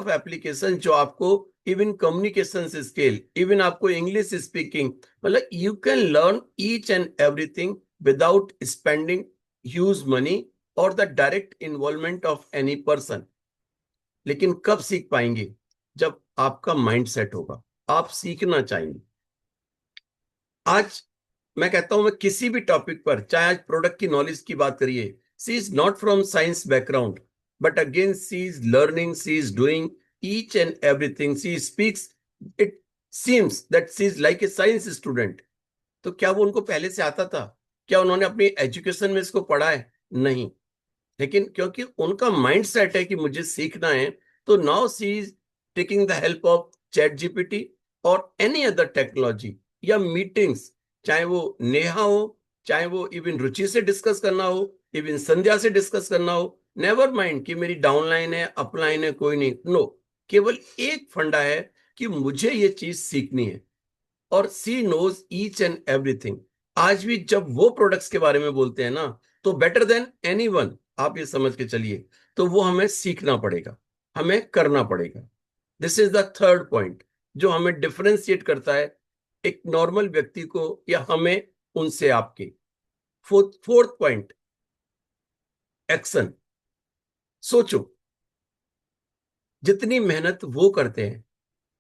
Speaker 3: application जो आपको इवन कम्युनिकेशन स्किल, इवन आपको इंग्लिश स्पीकिंग, मतलब you can learn each and everything without spending huge money और the direct involvement of any person. लेकिन कब सीख पाएंगे? जब आपका माइंड सेट होगा, आप सीखना चाहेंगे। आज मैं कहता हूं, मैं किसी भी टॉपिक पर, चाहे आज प्रोडक्ट की नॉलेज की बात करिए, she is not from science background, but again she is learning, she is doing each and everything, she speaks, it seems that she is like a science student. तो क्या वो उनको पहले से आता था? क्या उन्होंने अपनी एजुकेशन में इसको पढ़ा है? नहीं। लेकिन क्योंकि उनका माइंड सेट है कि मुझे सीखना है, तो now see is taking the help of chat GPT और एनी अदर टेक्नोलॉजी, या मीटिंग्स, चाहे वो नेहा हो, चाहे वो इवन रुचि से डिस्कस करना हो, इवन संध्या से डिस्कस करना हो, नेवर माइंड कि मेरी डाउनलाइन है, अपलाइन है, कोई नहीं, नो। केवल एक फंडा है कि मुझे ये चीज सीखनी है, और सी नोज ईच एंड एवरीथिंग। आज भी जब वो प्रोडक्ट्स के बारे में बोलते हैं ना, तो बेटर देन एनीवन, आप ये समझ के चलिए, तो वो हमें सीखना पड़ेगा, हमें करना पड़ेगा। This is the third point जो हमें डिफरेंशिएट करता है एक नॉर्मल व्यक्ति को या हमें उनसे आपके। Fourth point, action. सोचो, जितनी मेहनत वो करते हैं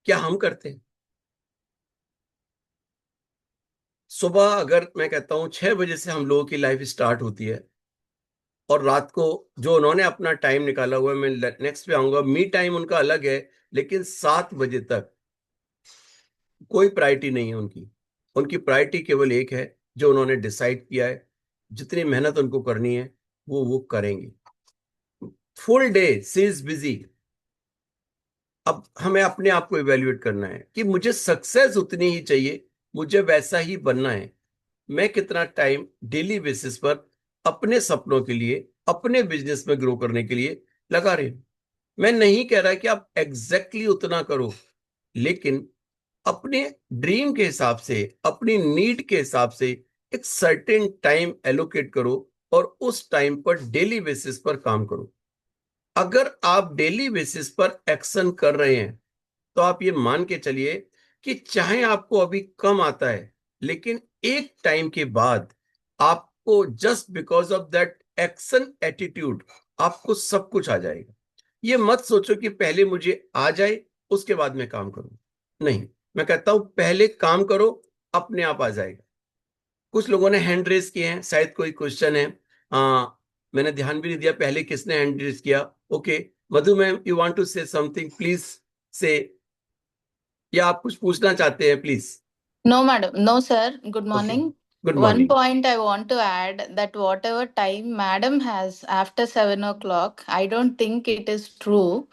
Speaker 3: क्या हम करते हैं? सुबह अगर मैं कहता हूं 6 बजे से हम लोगों की लाइफ स्टार्ट होती है, और रात को जो उन्होंने अपना टाइम निकाला हुआ है, मैं नेक्स्ट पे आऊंगा, मी टाइम उनका अलग है, लेकिन 7 बजे तक कोई प्रायोरिटी नहीं है उनकी। उनकी प्रायोरिटी केवल एक है, जो उन्होंने डिसाइड किया है, जितनी मेहनत उनको करनी है वो करेंगे। Full day she is busy. अब हमें अपने आप को इवेल्युएट करना है कि मुझे सक्सेस उतनी ही चाहिए, मुझे वैसा ही बनना है। मैं कितना टाइम डेली बेसिस पर अपने सपनों के लिए, अपने बिजनेस में ग्रो करने के लिए लगा रहे हूं। मैं नहीं कह रहा कि आप एग्जैक्टली उतना करो, लेकिन अपने ड्रीम के हिसाब से, अपनी नीड के हिसाब से एक सर्टेन टाइम एलोकेट करो और उस टाइम पर डेली बेसिस पर काम करो। अगर आप डेली बेसिस पर एक्शन कर रहे हैं, तो आप ये मान के चलिए कि चाहे आपको अभी कम आता है, लेकिन एक टाइम के बाद आपको just because of that action attitude आपको सब कुछ आ जाएगा। ये मत सोचो कि पहले मुझे आ जाए उसके बाद मैं काम करूं। नहीं, मैं कहता हूं पहले काम करो, अपने आप आ जाएगा। कुछ लोगों ने हैंड रेस किए हैं, शायद कोई क्वेश्चन है। मैंने ध्यान भी नहीं दिया पहले किसने हैंड रेस किया। Okay, Madhu ma'am, you want to say something, please say. या आप कुछ पूछना चाहते हैं, please?
Speaker 5: No, madam. No, sir. Good
Speaker 3: okay,
Speaker 5: morning.
Speaker 3: Good
Speaker 5: One
Speaker 3: morning.
Speaker 5: point I want to add that whatever time madam has after 7 o'clock, I don't think it is true.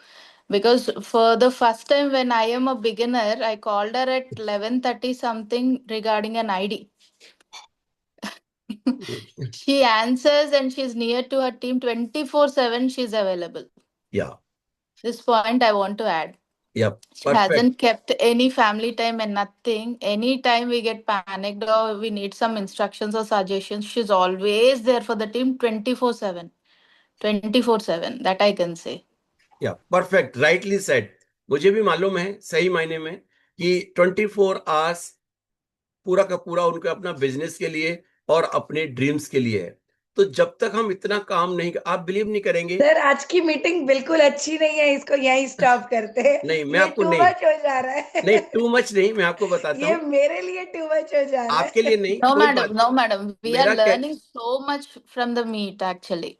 Speaker 5: Because for the first time when I am a beginner, I called her at 11:30 something regarding an ID. She answers and she's near to her team 24/7. She's available.
Speaker 3: या
Speaker 5: This point I want to add.
Speaker 3: या
Speaker 5: She
Speaker 3: perfect.
Speaker 5: hasn't kept any family time and nothing. Anytime we get panicked or we need some instructions or suggestions, she's always there for the team 24/7. 24/7. That I can say.
Speaker 3: या perfect, rightly said. मुझे भी मालूम है सही मायने में कि 24 hours पूरा का पूरा उनका अपना बिजनेस के लिए और अपने ड्रीम्स के लिए है। तो जब तक हम इतना काम नहीं, आप बिलीव नहीं करेंगे।
Speaker 2: सर, आज की मीटिंग बिल्कुल अच्छी नहीं है, इसको यहीं स्टॉप करते हैं।
Speaker 3: नहीं, मैं
Speaker 2: ये
Speaker 3: आपको
Speaker 2: टू
Speaker 3: नहीं,
Speaker 2: मच हो जा रहा है।
Speaker 3: नहीं टू मच नहीं, मैं आपको बताता
Speaker 2: ये
Speaker 3: हूँ।
Speaker 2: मेरे लिए टू मच हो जा रहा
Speaker 3: आपके
Speaker 2: है।
Speaker 3: लिए नहीं,
Speaker 5: No,
Speaker 3: कोई
Speaker 5: madam.
Speaker 3: बात।
Speaker 5: No, madam. We are
Speaker 3: मेरा क्या,
Speaker 5: learning so much from the meet actually.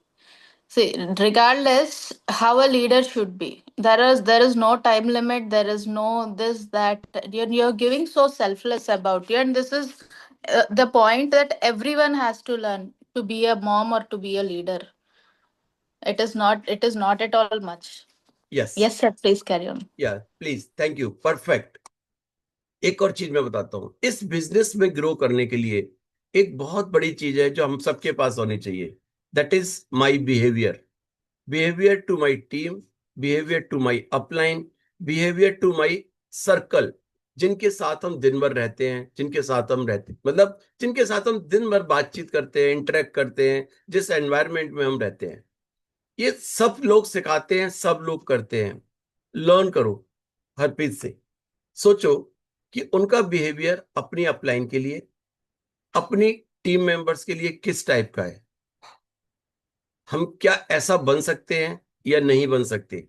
Speaker 5: See, regardless how a leader should be, there is no time limit. There is no this that you're giving so selfless about you, and this is the point that everyone has to learn to be a mom or to be a leader. It is not. It is not at all much.
Speaker 3: Yes,
Speaker 5: Yes, sir. Please carry on.
Speaker 3: या please, thank you, perfect. एक और चीज मैं बताता हूँ, इस business में grow करने के लिए एक बहुत बड़ी चीज है जो हम सबके पास होनी चाहिए। That is my behaviour. Behaviour to my team, behaviour to my upline, behaviour to my circle, जिनके साथ हम दिन भर रहते हैं, जिनके साथ हम रहते हैं, मतलब जिनके साथ हम दिन भर बातचीत करते हैं, इंटरेक्ट करते हैं, जिस एनवायरमेंट में हम रहते हैं। ये सब लोग सिखाते हैं, सब लोग करते हैं। लर्न करो हरप्रीत से। सोचो कि उनका बिहेवियर अपनी अपलाइन के लिए, अपनी टीम मेंबर्स के लिए किस टाइप का है। हम क्या ऐसा बन सकते हैं या नहीं बन सकते?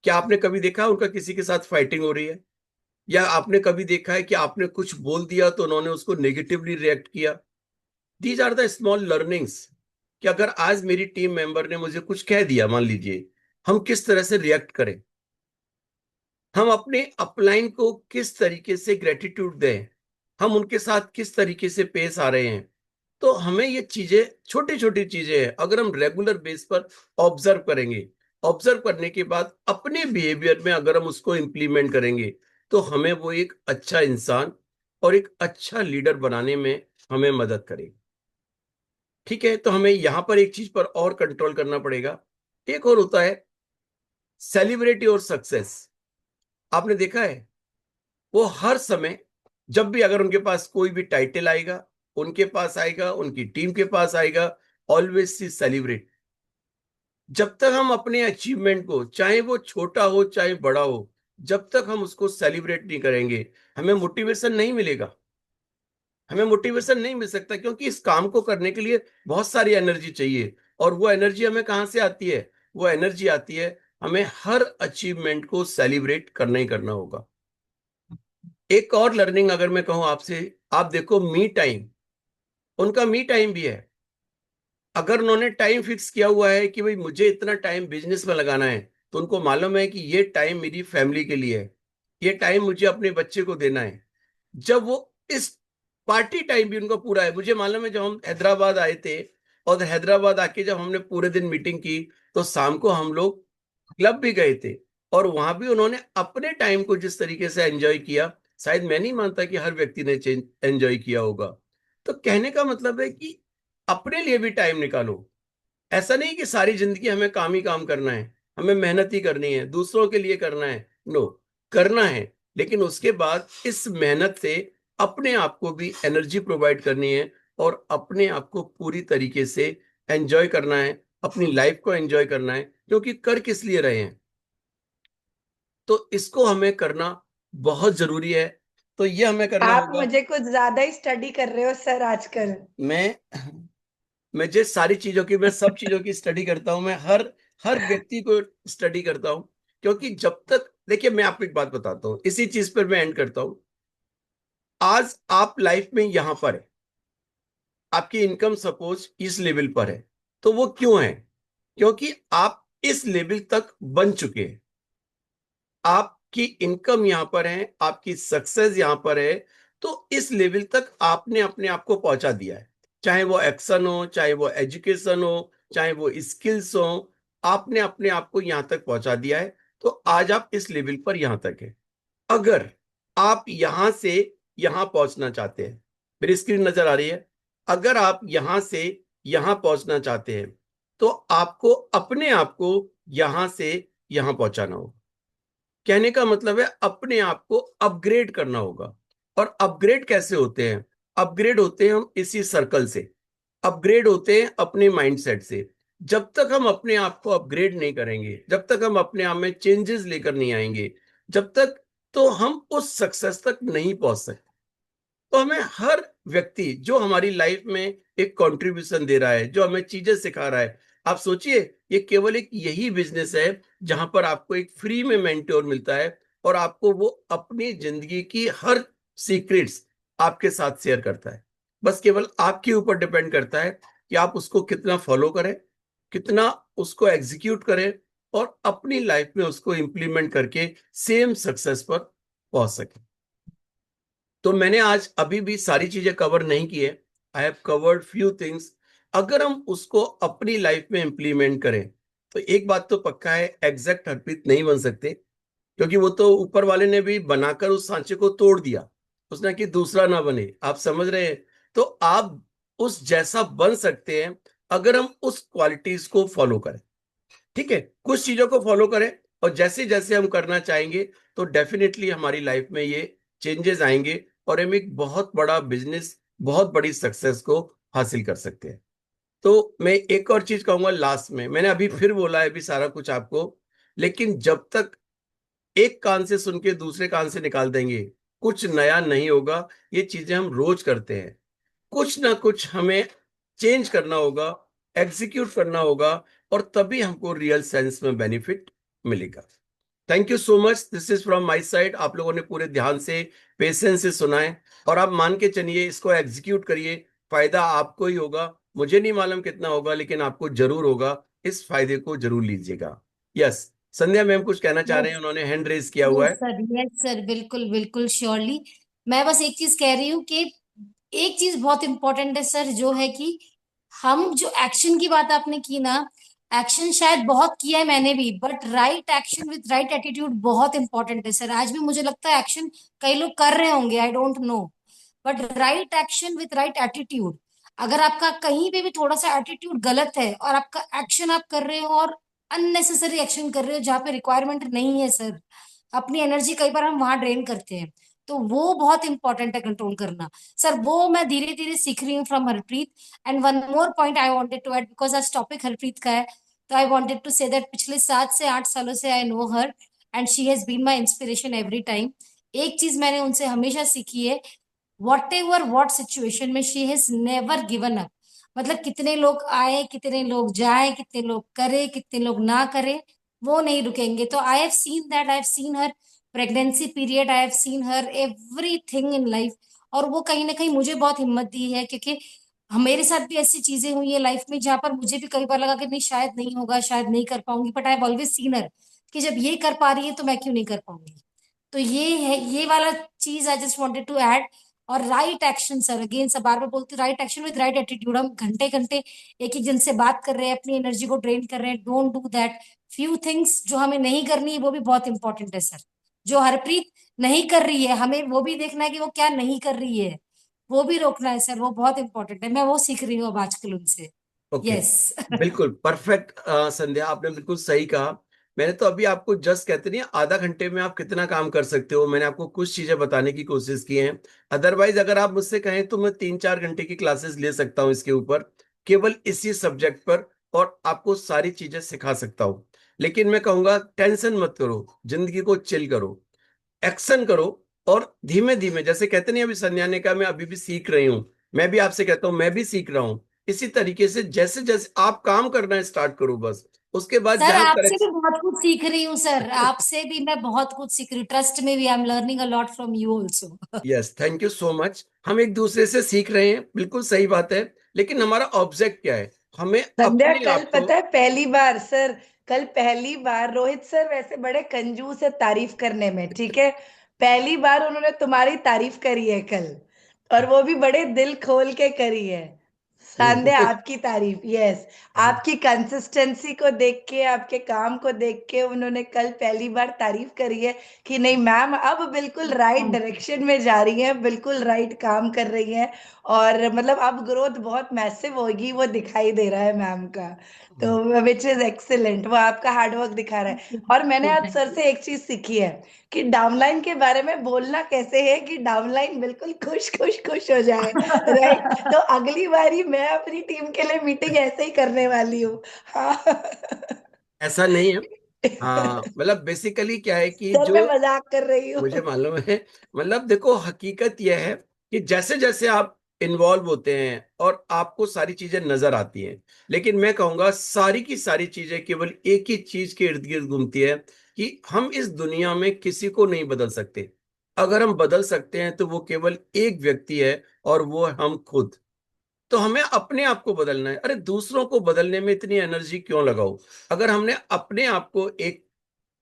Speaker 3: क्या आपने कभी देखा उनका किसी के साथ फाइटिंग हो रही है? या आपने कभी देखा है कि आपने कुछ बोल दिया तो उन्होंने उसको नेगेटिवली रिएक्ट किया? These are the small learnings कि अगर आज मेरी टीम मेंबर ने मुझे कुछ कह दिया, मान लीजिए, हम किस तरह से रिएक्ट करें, हम अपने अपलाइन को किस तरीके से ग्रेटिट्यूड दें, हम उनके साथ किस तरीके से पेश आ रहे हैं। तो हमें ये चीजें, छोटी छोटी चीजें हैं, अगर हम रेगुलर बेस पर ऑब्जर्व करेंगे, ऑब्जर्व करने के बाद अपने बिहेवियर में अगर हम उसको इंप्लीमेंट करेंगे, तो हमें वो एक अच्छा इंसान और एक अच्छा लीडर बनाने में हमें मदद करेगी। ठीक है, तो हमें यहां पर एक चीज पर और कंट्रोल करना पड़ेगा। एक और होता है सेलिब्रिटी और सक्सेस। आपने देखा है वो हर समय, जब भी अगर उनके पास कोई भी टाइटल आएगा, उनके पास आएगा, उनकी टीम के पास आएगा, ऑलवेज सी सेलिब्रेट। जब तक हम अपने अचीवमेंट को, चाहे वो छोटा हो चाहे बड़ा हो, जब तक हम उसको सेलिब्रेट नहीं करेंगे, हमें मोटिवेशन नहीं मिलेगा। हमें मोटिवेशन नहीं मिल सकता, क्योंकि इस काम को करने के लिए बहुत सारी एनर्जी चाहिए। और वो एनर्जी हमें कहाँ से आती है? वो एनर्जी आती है, हमें हर अचीवमेंट को सेलिब्रेट करना ही करना होगा। एक और लर्निंग अगर मैं कहूं आपसे, आप देखो मी टाइम, उनका मी टाइम भी है। अगर उन्होंने टाइम फिक्स किया हुआ है कि भाई मुझे इतना टाइम बिजनेस में लगाना है, तो उनको मालूम है कि ये टाइम मेरी फैमिली के लिए है, ये टाइम मुझे अपने बच्चे को देना है। जब वो इस पार्टी टाइम भी उनका पूरा है, मुझे मालूम है जब हम हैदराबाद आए थे और हैदराबाद आके जब हमने पूरे दिन मीटिंग की, तो शाम को हम लोग क्लब भी गए थे, और वहां भी उन्होंने अपने टाइम को जिस तरीके से एंजॉय किया, शायद मैं नहीं मानता कि हर व्यक्ति ने एंजॉय किया होगा। तो कहने का मतलब है कि अपने लिए भी टाइम निकालो। ऐसा नहीं कि सारी जिंदगी हमें काम ही काम करना है, हमें मेहनत ही करनी है, दूसरों के लिए करना है। नो, करना है, लेकिन उसके बाद इस मेहनत से अपने आप को भी एनर्जी प्रोवाइड करनी है, और अपने आप को पूरी तरीके से एंजॉय करना है, अपनी लाइफ को एंजॉय करना है, क्योंकि कर किस लिए रहे हैं। तो इसको हमें करना बहुत जरूरी है। तो ये हमें करना
Speaker 2: आप
Speaker 3: होगा।
Speaker 2: मुझे कुछ ज्यादा ही स्टडी कर रहे हो सर आजकल।
Speaker 3: मैं मैं जिस सारी चीजों की, मैं सब चीजों की स्टडी करता हूं, मैं हर हर व्यक्ति को स्टडी करता हूं। क्योंकि जब तक, देखिए मैं आपको एक बात बताता हूं, इसी चीज पर मैं एंड करता हूं। आज आप लाइफ में यहां पर है, आपकी इनकम सपोज इस लेवल पर है, तो वो क्यों है? क्योंकि आप इस लेवल तक बन चुके हैं, आपकी इनकम यहां पर है, आपकी सक्सेस यहां पर है। तो इस लेवल तक आपने अपने आप को पहुंचा दिया है, चाहे वो एक्शन हो, चाहे वो एजुकेशन हो, चाहे वो स्किल्स हो, आपने अपने आप को यहां तक पहुंचा दिया है। तो आज आप इस लेवल पर यहां तक है। अगर आप यहां से यहां पहुंचना चाहते हैं, मेरी स्क्रीन नजर आ रही है, अगर आप यहां से यहां पहुंचना चाहते हैं, तो आपको अपने आप को यहां से यहां पहुंचाना होगा। कहने का मतलब है अपने आप को अपग्रेड करना होगा। और अपग्रेड कैसे होते हैं? अपग्रेड होते हैं हम इसी सर्कल से, अपग्रेड होते हैं अपने माइंडसेट से। जब तक हम अपने आप को अपग्रेड नहीं करेंगे, जब तक हम अपने आप में चेंजेस लेकर नहीं आएंगे, जब तक, तो हम उस सक्सेस तक नहीं पहुंच सकते। तो हमें हर व्यक्ति जो हमारी लाइफ में एक कंट्रीब्यूशन दे रहा है, जो हमें चीजें सिखा रहा है, आप सोचिए, ये केवल एक यही बिजनेस है जहां पर आपको एक फ्री में मेंटोर मिलता है, और आपको वो अपनी जिंदगी की हर सीक्रेट्स आपके साथ शेयर करता है। बस केवल आपके ऊपर डिपेंड करता है कि आप उसको कितना फॉलो करें, कितना उसको एग्जीक्यूट करें, और अपनी लाइफ में उसको इंप्लीमेंट करके सेम सक्सेस पर पहुंच सके। तो मैंने आज अभी भी सारी चीजें कवर नहीं की है, I have covered few things. अगर हम उसको अपनी लाइफ में इंप्लीमेंट करें, तो एक बात तो पक्का है, एग्जैक्ट हरप्रीत नहीं बन सकते, क्योंकि वो तो ऊपर वाले ने भी बनाकर उस सांचे को तोड़ दिया, उसने कि दूसरा ना बने, आप समझ रहे हैं। तो आप उस जैसा बन सकते हैं अगर हम उस क्वालिटीज को फॉलो करें। ठीक है, कुछ चीजों को फॉलो करें, और जैसे जैसे हम करना चाहेंगे, तो डेफिनेटली हमारी लाइफ में ये चेंजेस आएंगे, और हम एक बहुत बड़ा बिजनेस, बहुत बड़ी सक्सेस को हासिल कर सकते हैं। तो मैं एक और चीज कहूंगा लास्ट में, मैंने अभी फिर बोला है अभी सारा कुछ आपको, लेकिन जब तक एक कान से सुन के दूसरे कान से निकाल देंगे, कुछ नया नहीं होगा। ये चीजें हम रोज करते हैं, कुछ ना कुछ हमें चेंज करना होगा, एग्जीक्यूट करना होगा, और तभी हमको रियल सेंस में बेनिफिट मिलेगा। Thank you so much, this is from my side. आप लोगों ने पूरे ध्यान से, पेशेंस से सुना है, और आप मान के चलिए, इसको एग्जीक्यूट करिए, फायदा आपको ही होगा। मुझे नहीं मालूम कितना होगा, लेकिन आपको जरूर होगा। इस फायदे को जरूर लीजिएगा। यस, संध्या मैम कुछ कहना चाह रहे हैं,
Speaker 1: यस
Speaker 3: उन्होंने हैंड रेज किया हुआ
Speaker 1: यस
Speaker 3: है।
Speaker 1: सर, यस सर, बिल्कुल बिल्कुल श्योरली। मैं बस एक चीज कह रही हूँ कि एक चीज बहुत इंपॉर्टेंट है सर, जो है कि हम जो एक्शन की बात आपने की ना, एक्शन शायद बहुत किया है मैंने भी, but right action with right attitude बहुत इंपॉर्टेंट है सर। आज भी मुझे लगता है एक्शन कई लोग कर रहे होंगे, I don't know, but right action with right attitude. अगर आपका कहीं पे भी थोड़ा सा एटीट्यूड गलत है और आपका एक्शन आप कर रहे हो और अननेसेसरी एक्शन कर रहे हो जहाँ पे रिक्वायरमेंट नहीं है सर, अपनी एनर्जी कई बार हम वहां ड्रेन करते हैं, तो वो बहुत इंपॉर्टेंट है कंट्रोल करना। सर वो मैं धीरे धीरे सीख रही हूँ from Harpreet. And one more point I wanted to add, because आज टॉपिक हरप्रीत का है, तो I wanted to say that पिछले 7 से 8 सालों से I know her, and she has been my inspiration every time. एक चीज मैंने उनसे हमेशा सीखी है वॉट एवर वॉट सिचुएशन में she has never given up. मतलब कितने लोग आए, कितने लोग जाए, कितने लोग करे, कितने लोग ना करे, वो नहीं रुकेंगे। तो I have seen that, I have seen her pregnancy period, I have seen her everything in life. और वो कहीं ना कहीं मुझे बहुत हिम्मत दी है, क्योंकि मेरे साथ भी ऐसी चीजें हुई है लाइफ में जहां पर मुझे भी कई बार लगा कि नहीं शायद नहीं होगा, शायद नहीं कर पाऊंगी, but I have always seen हर कि जब ये कर पा रही है तो मैं क्यों नहीं कर पाऊंगी। तो ये है, ये वाला चीज I just wanted to add. और राइट एक्शन सर, अगेन सब बार बार बोलती हूँ, right action with right attitude. हम घंटे घंटे एक ही जन से बात कर रहे हैं, अपनी एनर्जी को ड्रेन कर रहे हैं, don't do that. Few things जो हमें नहीं करनी है वो भी बहुत इंपॉर्टेंट है सर। जो हरप्रीत नहीं कर रही है, हमें वो भी देखना है कि वो क्या नहीं कर रही है, वो भी रोकना है सर, वो बहुत इंपॉर्टेंट है। मैं वो सीख रही हूँ अब आजकल उनसे।
Speaker 3: Okay,
Speaker 1: yes.
Speaker 3: बिल्कुल परफेक्ट संध्या, आपने बिल्कुल सही कहा। मैंने तो अभी आपको जस्ट कहते नहीं आधा घंटे में आप कितना काम कर सकते हो, मैंने आपको कुछ चीजें बताने की कोशिश की हैं। अदरवाइज अगर आप मुझसे कहें तो मैं 3-4 घंटे की क्लासेस ले सकता हूँ इसके ऊपर, केवल इसी सब्जेक्ट पर, और आपको सारी चीजें सिखा सकता हूँ। लेकिन मैं कहूंगा टेंशन मत करो, जिंदगी को चिल करो, एक्शन करो, और धीमे धीमे, जैसे कहते नहीं अभी संध्या ने कहा मैं अभी भी सीख रही हूँ, मैं भी आपसे कहता हूँ मैं भी सीख रहा हूँ। इसी तरीके से जैसे जैसे आप काम करना स्टार्ट करो बस, उसके बाद
Speaker 1: सर
Speaker 3: जहां
Speaker 1: आपसे भी
Speaker 3: करेक्ट।
Speaker 1: बहुत कुछ सीख रही हूँ सर, आपसे भी मैं बहुत कुछ सीख रही हूँ, ट्रस्ट में भी I am learning a lot from you also.
Speaker 3: Yes, thank you so much. हम एक दूसरे से सीख रहे हैं, बिल्कुल सही बात है। लेकिन हमारा ऑब्जेक्ट क्या है, हमें
Speaker 2: संध्या,
Speaker 3: अपने
Speaker 2: कल
Speaker 3: आप को।
Speaker 2: पता है पहली बार सर, कल पहली बार रोहित सर वैसे बड़े कंजूस है तारीफ करने में, ठीक है, पहली बार उन्होंने तुम्हारी तारीफ करी है कल, और वो भी बड़े दिल खोल के करी है। संध्या, आपकी तारीफ, यस, आपकी कंसिस्टेंसी को देख के, आपके काम को देख के उन्होंने कल पहली बार तारीफ करी है कि नहीं मैम अब बिल्कुल राइट डायरेक्शन में जा रही हैं, बिल्कुल राइट काम कर रही हैं, और मतलब अब ग्रोथ बहुत मैसिव होगी, वो दिखाई दे रहा है मैम का। तो विच इज एक्सीलेंट, वो आपका हार्डवर्क दिखा रहा है। और मैंने आज सर से एक चीज सीखी है कि डाउनलाइन के बारे में बोलना कैसे है कि डाउनलाइन बिल्कुल खुश खुश खुश हो जाए, राइट। तो अगली बारी मैं अपनी टीम के लिए मीटिंग ऐसे ही करने वाली हूँ। हाँ।
Speaker 3: ऐसा नहीं है। हाँ, मतलब बेसिकली क्या है कि
Speaker 2: सर
Speaker 3: जो,
Speaker 2: मैं मजाक कर रही हूँ।
Speaker 3: मुझे मालूम है, मतलब देखो हकीकत यह है कि जैसे जैसे आप इन्वॉल्व होते हैं और आपको सारी चीजें नजर आती हैं, लेकिन मैं कहूंगा सारी की सारी चीजें केवल एक ही चीज के इर्द गिर्द घूमती है कि हम इस दुनिया में किसी को नहीं बदल सकते। अगर हम बदल सकते हैं तो वो केवल एक व्यक्ति है, और वो है हम खुद। तो हमें अपने आप को बदलना है। अरे दूसरों को बदलने में इतनी एनर्जी क्यों लगाओ? अगर हमने अपने आप को एक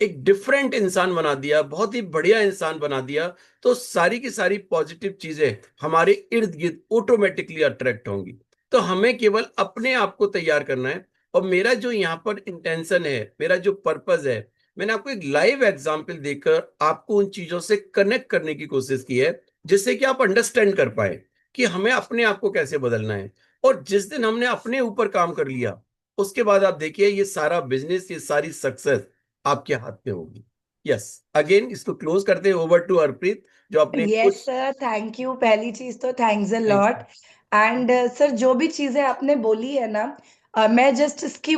Speaker 3: एक डिफरेंट इंसान बना दिया, बहुत ही बढ़िया इंसान बना दिया, तो सारी की सारी पॉजिटिव चीजें हमारे इर्द गिर्द ऑटोमेटिकली अट्रैक्ट होंगी। तो हमें केवल अपने आप को तैयार करना है। और मेरा जो यहाँ पर इंटेंशन है, मेरा जो पर्पस है, मैंने आपको एक लाइव एग्जांपल देकर आपको उन चीजों से कनेक्ट करने की कोशिश की है, जिससे कि आप अंडरस्टैंड कर पाए कि हमें अपने आप को कैसे बदलना है। और जिस दिन हमने अपने ऊपर काम कर लिया, उसके बाद आप देखिए ये सारा बिजनेस, ये सारी सक्सेस आपके हाथ में होगी। यस, अगेन इसको क्लोज करते हैं, ओवर टू हरप्रीत, जो अपने
Speaker 2: यस
Speaker 3: कुछ।
Speaker 2: सर, थैंक यू, पहली चीज तो thanks a
Speaker 3: thank
Speaker 2: lot. And sir जो भी चीजें आपने बोली है ना, मैं जस्ट इसकी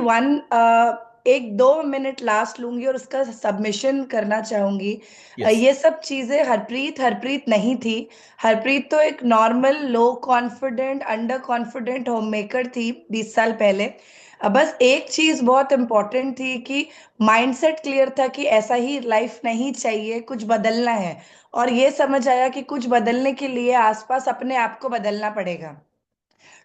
Speaker 2: एक दो मिनट लास्ट लूंगी और उसका सबमिशन करना चाहूंगी।
Speaker 3: यू। यस।
Speaker 2: ये सब चीजें हरप्रीत हरप्रीत नहीं थी। हरप्रीत तो एक normal low confident under confident home maker थी 20 साल पहले। बस एक चीज बहुत इंपॉर्टेंट थी कि माइंडसेट क्लियर था कि ऐसा ही लाइफ नहीं चाहिए, कुछ बदलना है। और ये समझ आया कि कुछ बदलने के लिए आसपास अपने आप को बदलना पड़ेगा।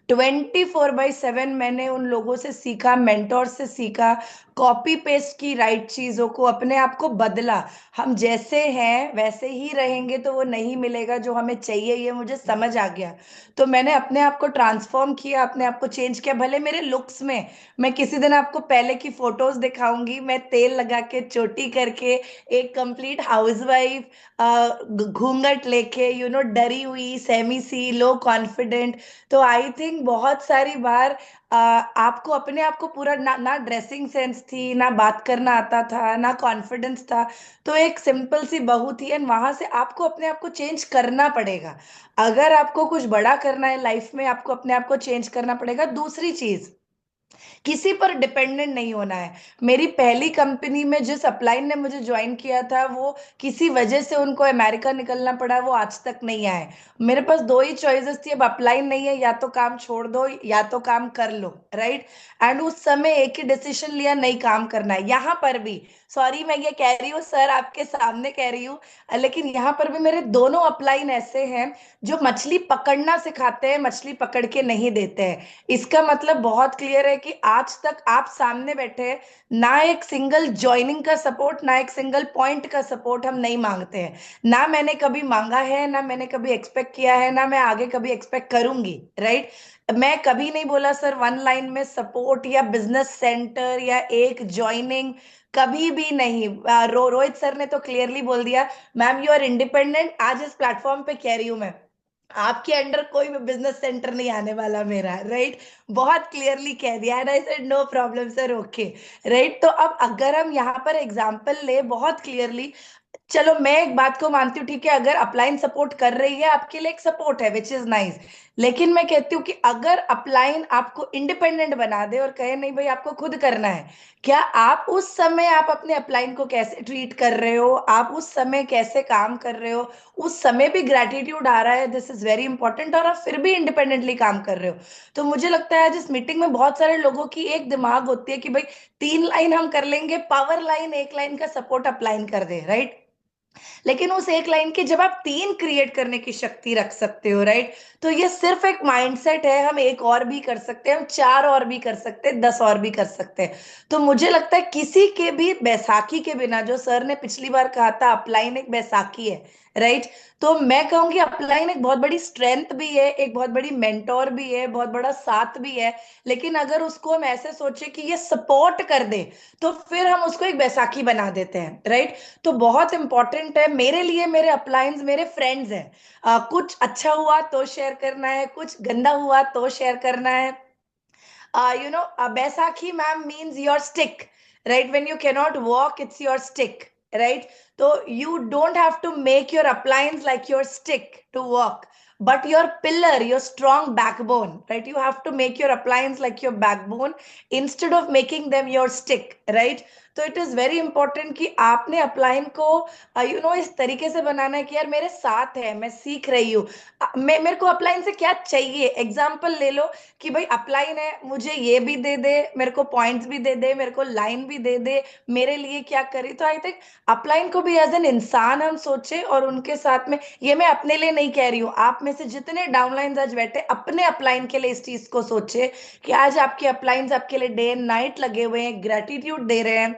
Speaker 2: 24/7 मैंने उन लोगों से सीखा, मेंटोर से सीखा, कॉपी पेस्ट की राइट चीजों को, अपने आप को बदला। हम जैसे हैं वैसे ही रहेंगे तो वो नहीं मिलेगा जो हमें चाहिए, ये मुझे समझ आ गया। तो मैंने अपने आप को ट्रांसफॉर्म किया, अपने आप को चेंज किया, भले मेरे लुक्स में। मैं किसी दिन आपको पहले की फोटोज दिखाऊंगी, मैं तेल लगा के चोटी करके एक कंप्लीट हाउसवाइफ, घूंघट लेके, डरी हुई, सेमी सी, लो कॉन्फिडेंट। तो आई थिंक बहुत सारी बार आपको अपने आप को पूरा ना ना ड्रेसिंग सेंस थी, ना बात करना आता था, ना कॉन्फिडेंस था। तो एक सिंपल सी बहू थी, एंड वहां से आपको अपने आप को चेंज करना पड़ेगा। अगर आपको कुछ बड़ा करना है लाइफ में, आपको अपने आप को चेंज करना पड़ेगा। दूसरी चीज, किसी पर डिपेंडेंट नहीं होना है। मेरी पहली कंपनी में जिस अपलाइन ने मुझे ज्वाइन किया था, वो किसी वजह से उनको अमेरिका निकलना पड़ा, वो आज तक नहीं आए। मेरे पास दो ही चॉइसेस थी, अब अपलाइन नहीं है, या तो काम छोड़ दो या तो काम कर लो, राइट। एंड उस समय एक ही डिसीजन लिया, नहीं काम करना है। यहाँ पर भी, सॉरी मैं ये कह रही हूँ सर, आपके सामने कह रही हूँ, लेकिन यहाँ पर भी मेरे दोनों अपलाइन ऐसे हैं जो मछली पकड़ना सिखाते हैं, मछली पकड़ के नहीं देते हैं। इसका मतलब बहुत क्लियर है कि आज तक आप सामने बैठे हैं, ना एक सिंगल ज्वाइनिंग का सपोर्ट, ना एक सिंगल पॉइंट का सपोर्ट हम नहीं मांगते हैं। ना मैंने कभी मांगा है, ना मैंने कभी एक्सपेक्ट किया है, ना मैं आगे कभी एक्सपेक्ट करूंगी, राइट। मैं कभी नहीं बोला सर वन लाइन में सपोर्ट या बिजनेस सेंटर या एक ज्वाइनिंग, कभी भी नहीं। रोहित सर ने तो क्लियरली बोल दिया, मैम यू आर इंडिपेंडेंट। आज इस प्लेटफॉर्म पे कह रही हूं मैं, आपके अंडर कोई भी बिजनेस सेंटर नहीं आने वाला मेरा, राइट। बहुत क्लियरली कह दिया, and I said no problem sir, okay, right. तो अब अगर हम यहाँ पर एग्जांपल ले बहुत क्लियरली, चलो मैं एक बात को मानती हूँ, ठीक है, अगर अपलाइन सपोर्ट कर रही है आपके लिए एक सपोर्ट है, विच इज नाइस। लेकिन मैं कहती हूँ कि अगर अपलाइन आपको इंडिपेंडेंट बना दे और कहे नहीं भाई आपको खुद करना है, क्या आप उस समय आप अपने अपलाइन को कैसे ट्रीट कर रहे हो, आप उस समय कैसे काम कर रहे हो, उस समय भी ग्रेटिट्यूड आ रहा है, दिस इज वेरी इंपॉर्टेंट, और आप फिर भी इंडिपेंडेंटली काम कर रहे हो। तो मुझे लगता है आज इस मीटिंग में बहुत सारे लोगों की एक दिमाग होती है कि भाई 3 लाइन हम कर लेंगे, पावर लाइन, 1 लाइन का सपोर्ट अपलाइन कर दे, राइट। लेकिन उस 1 लाइन की जब आप 3 क्रिएट करने की शक्ति रख सकते हो, राइट, तो ये सिर्फ एक माइंडसेट है। हम एक और भी कर सकते हैं, हम 4 और भी कर सकते हैं, 10 और भी कर सकते हैं। तो मुझे लगता है किसी के भी बैसाखी के बिना, जो सर ने पिछली बार कहा था अपलाइन एक बैसाखी है, राइट, तो मैं कहूंगी अपलाइन एक बहुत बड़ी स्ट्रेंथ भी है, एक बहुत बड़ी मेंटोर भी है, बहुत बड़ा साथ भी है। लेकिन अगर उसको हम ऐसे सोचे कि ये सपोर्ट कर दे, तो फिर हम उसको एक बैसाखी बना देते हैं, राइट। तो बहुत इंपॉर्टेंट है मेरे लिए, मेरे अपलाइंस मेरे फ्रेंड्स हैं। कुछ अच्छा हुआ तो शेयर करना है, कुछ गंदा हुआ तो शेयर करना है। Baisakhi ma'am means your stick, right? When you cannot walk, it's your stick, right? So you don't have to make your appliance like your stick to walk, but your pillar, your strong backbone, right? You have to make your appliance like your backbone instead of making them your stick, right? तो it is very important कि आपने upline को इस तरीके से बनाना है कि यार मेरे साथ है, मैं सीख रही हूँ। मेरे को अपलाइन से क्या चाहिए, एग्जाम्पल ले लो कि भाई अपलाइन है, मुझे ये भी दे दे, मेरे को पॉइंट्स भी दे दे, मेरे को लाइन भी दे दे, मेरे लिए क्या करी। तो आई थिंक अपलाइन को भी एज एन इंसान हम सोचे, और उनके साथ में, ये मैं अपने लिए नहीं कह रही हूँ, आप में से जितने डाउनलाइन आज बैठे अपने अपलाइन के लिए इस चीज को सोचे कि आज आपके अपलाइन आपके लिए डे एंड नाइट लगे हुए हैं, ग्रेटिट्यूड दे रहे हैं,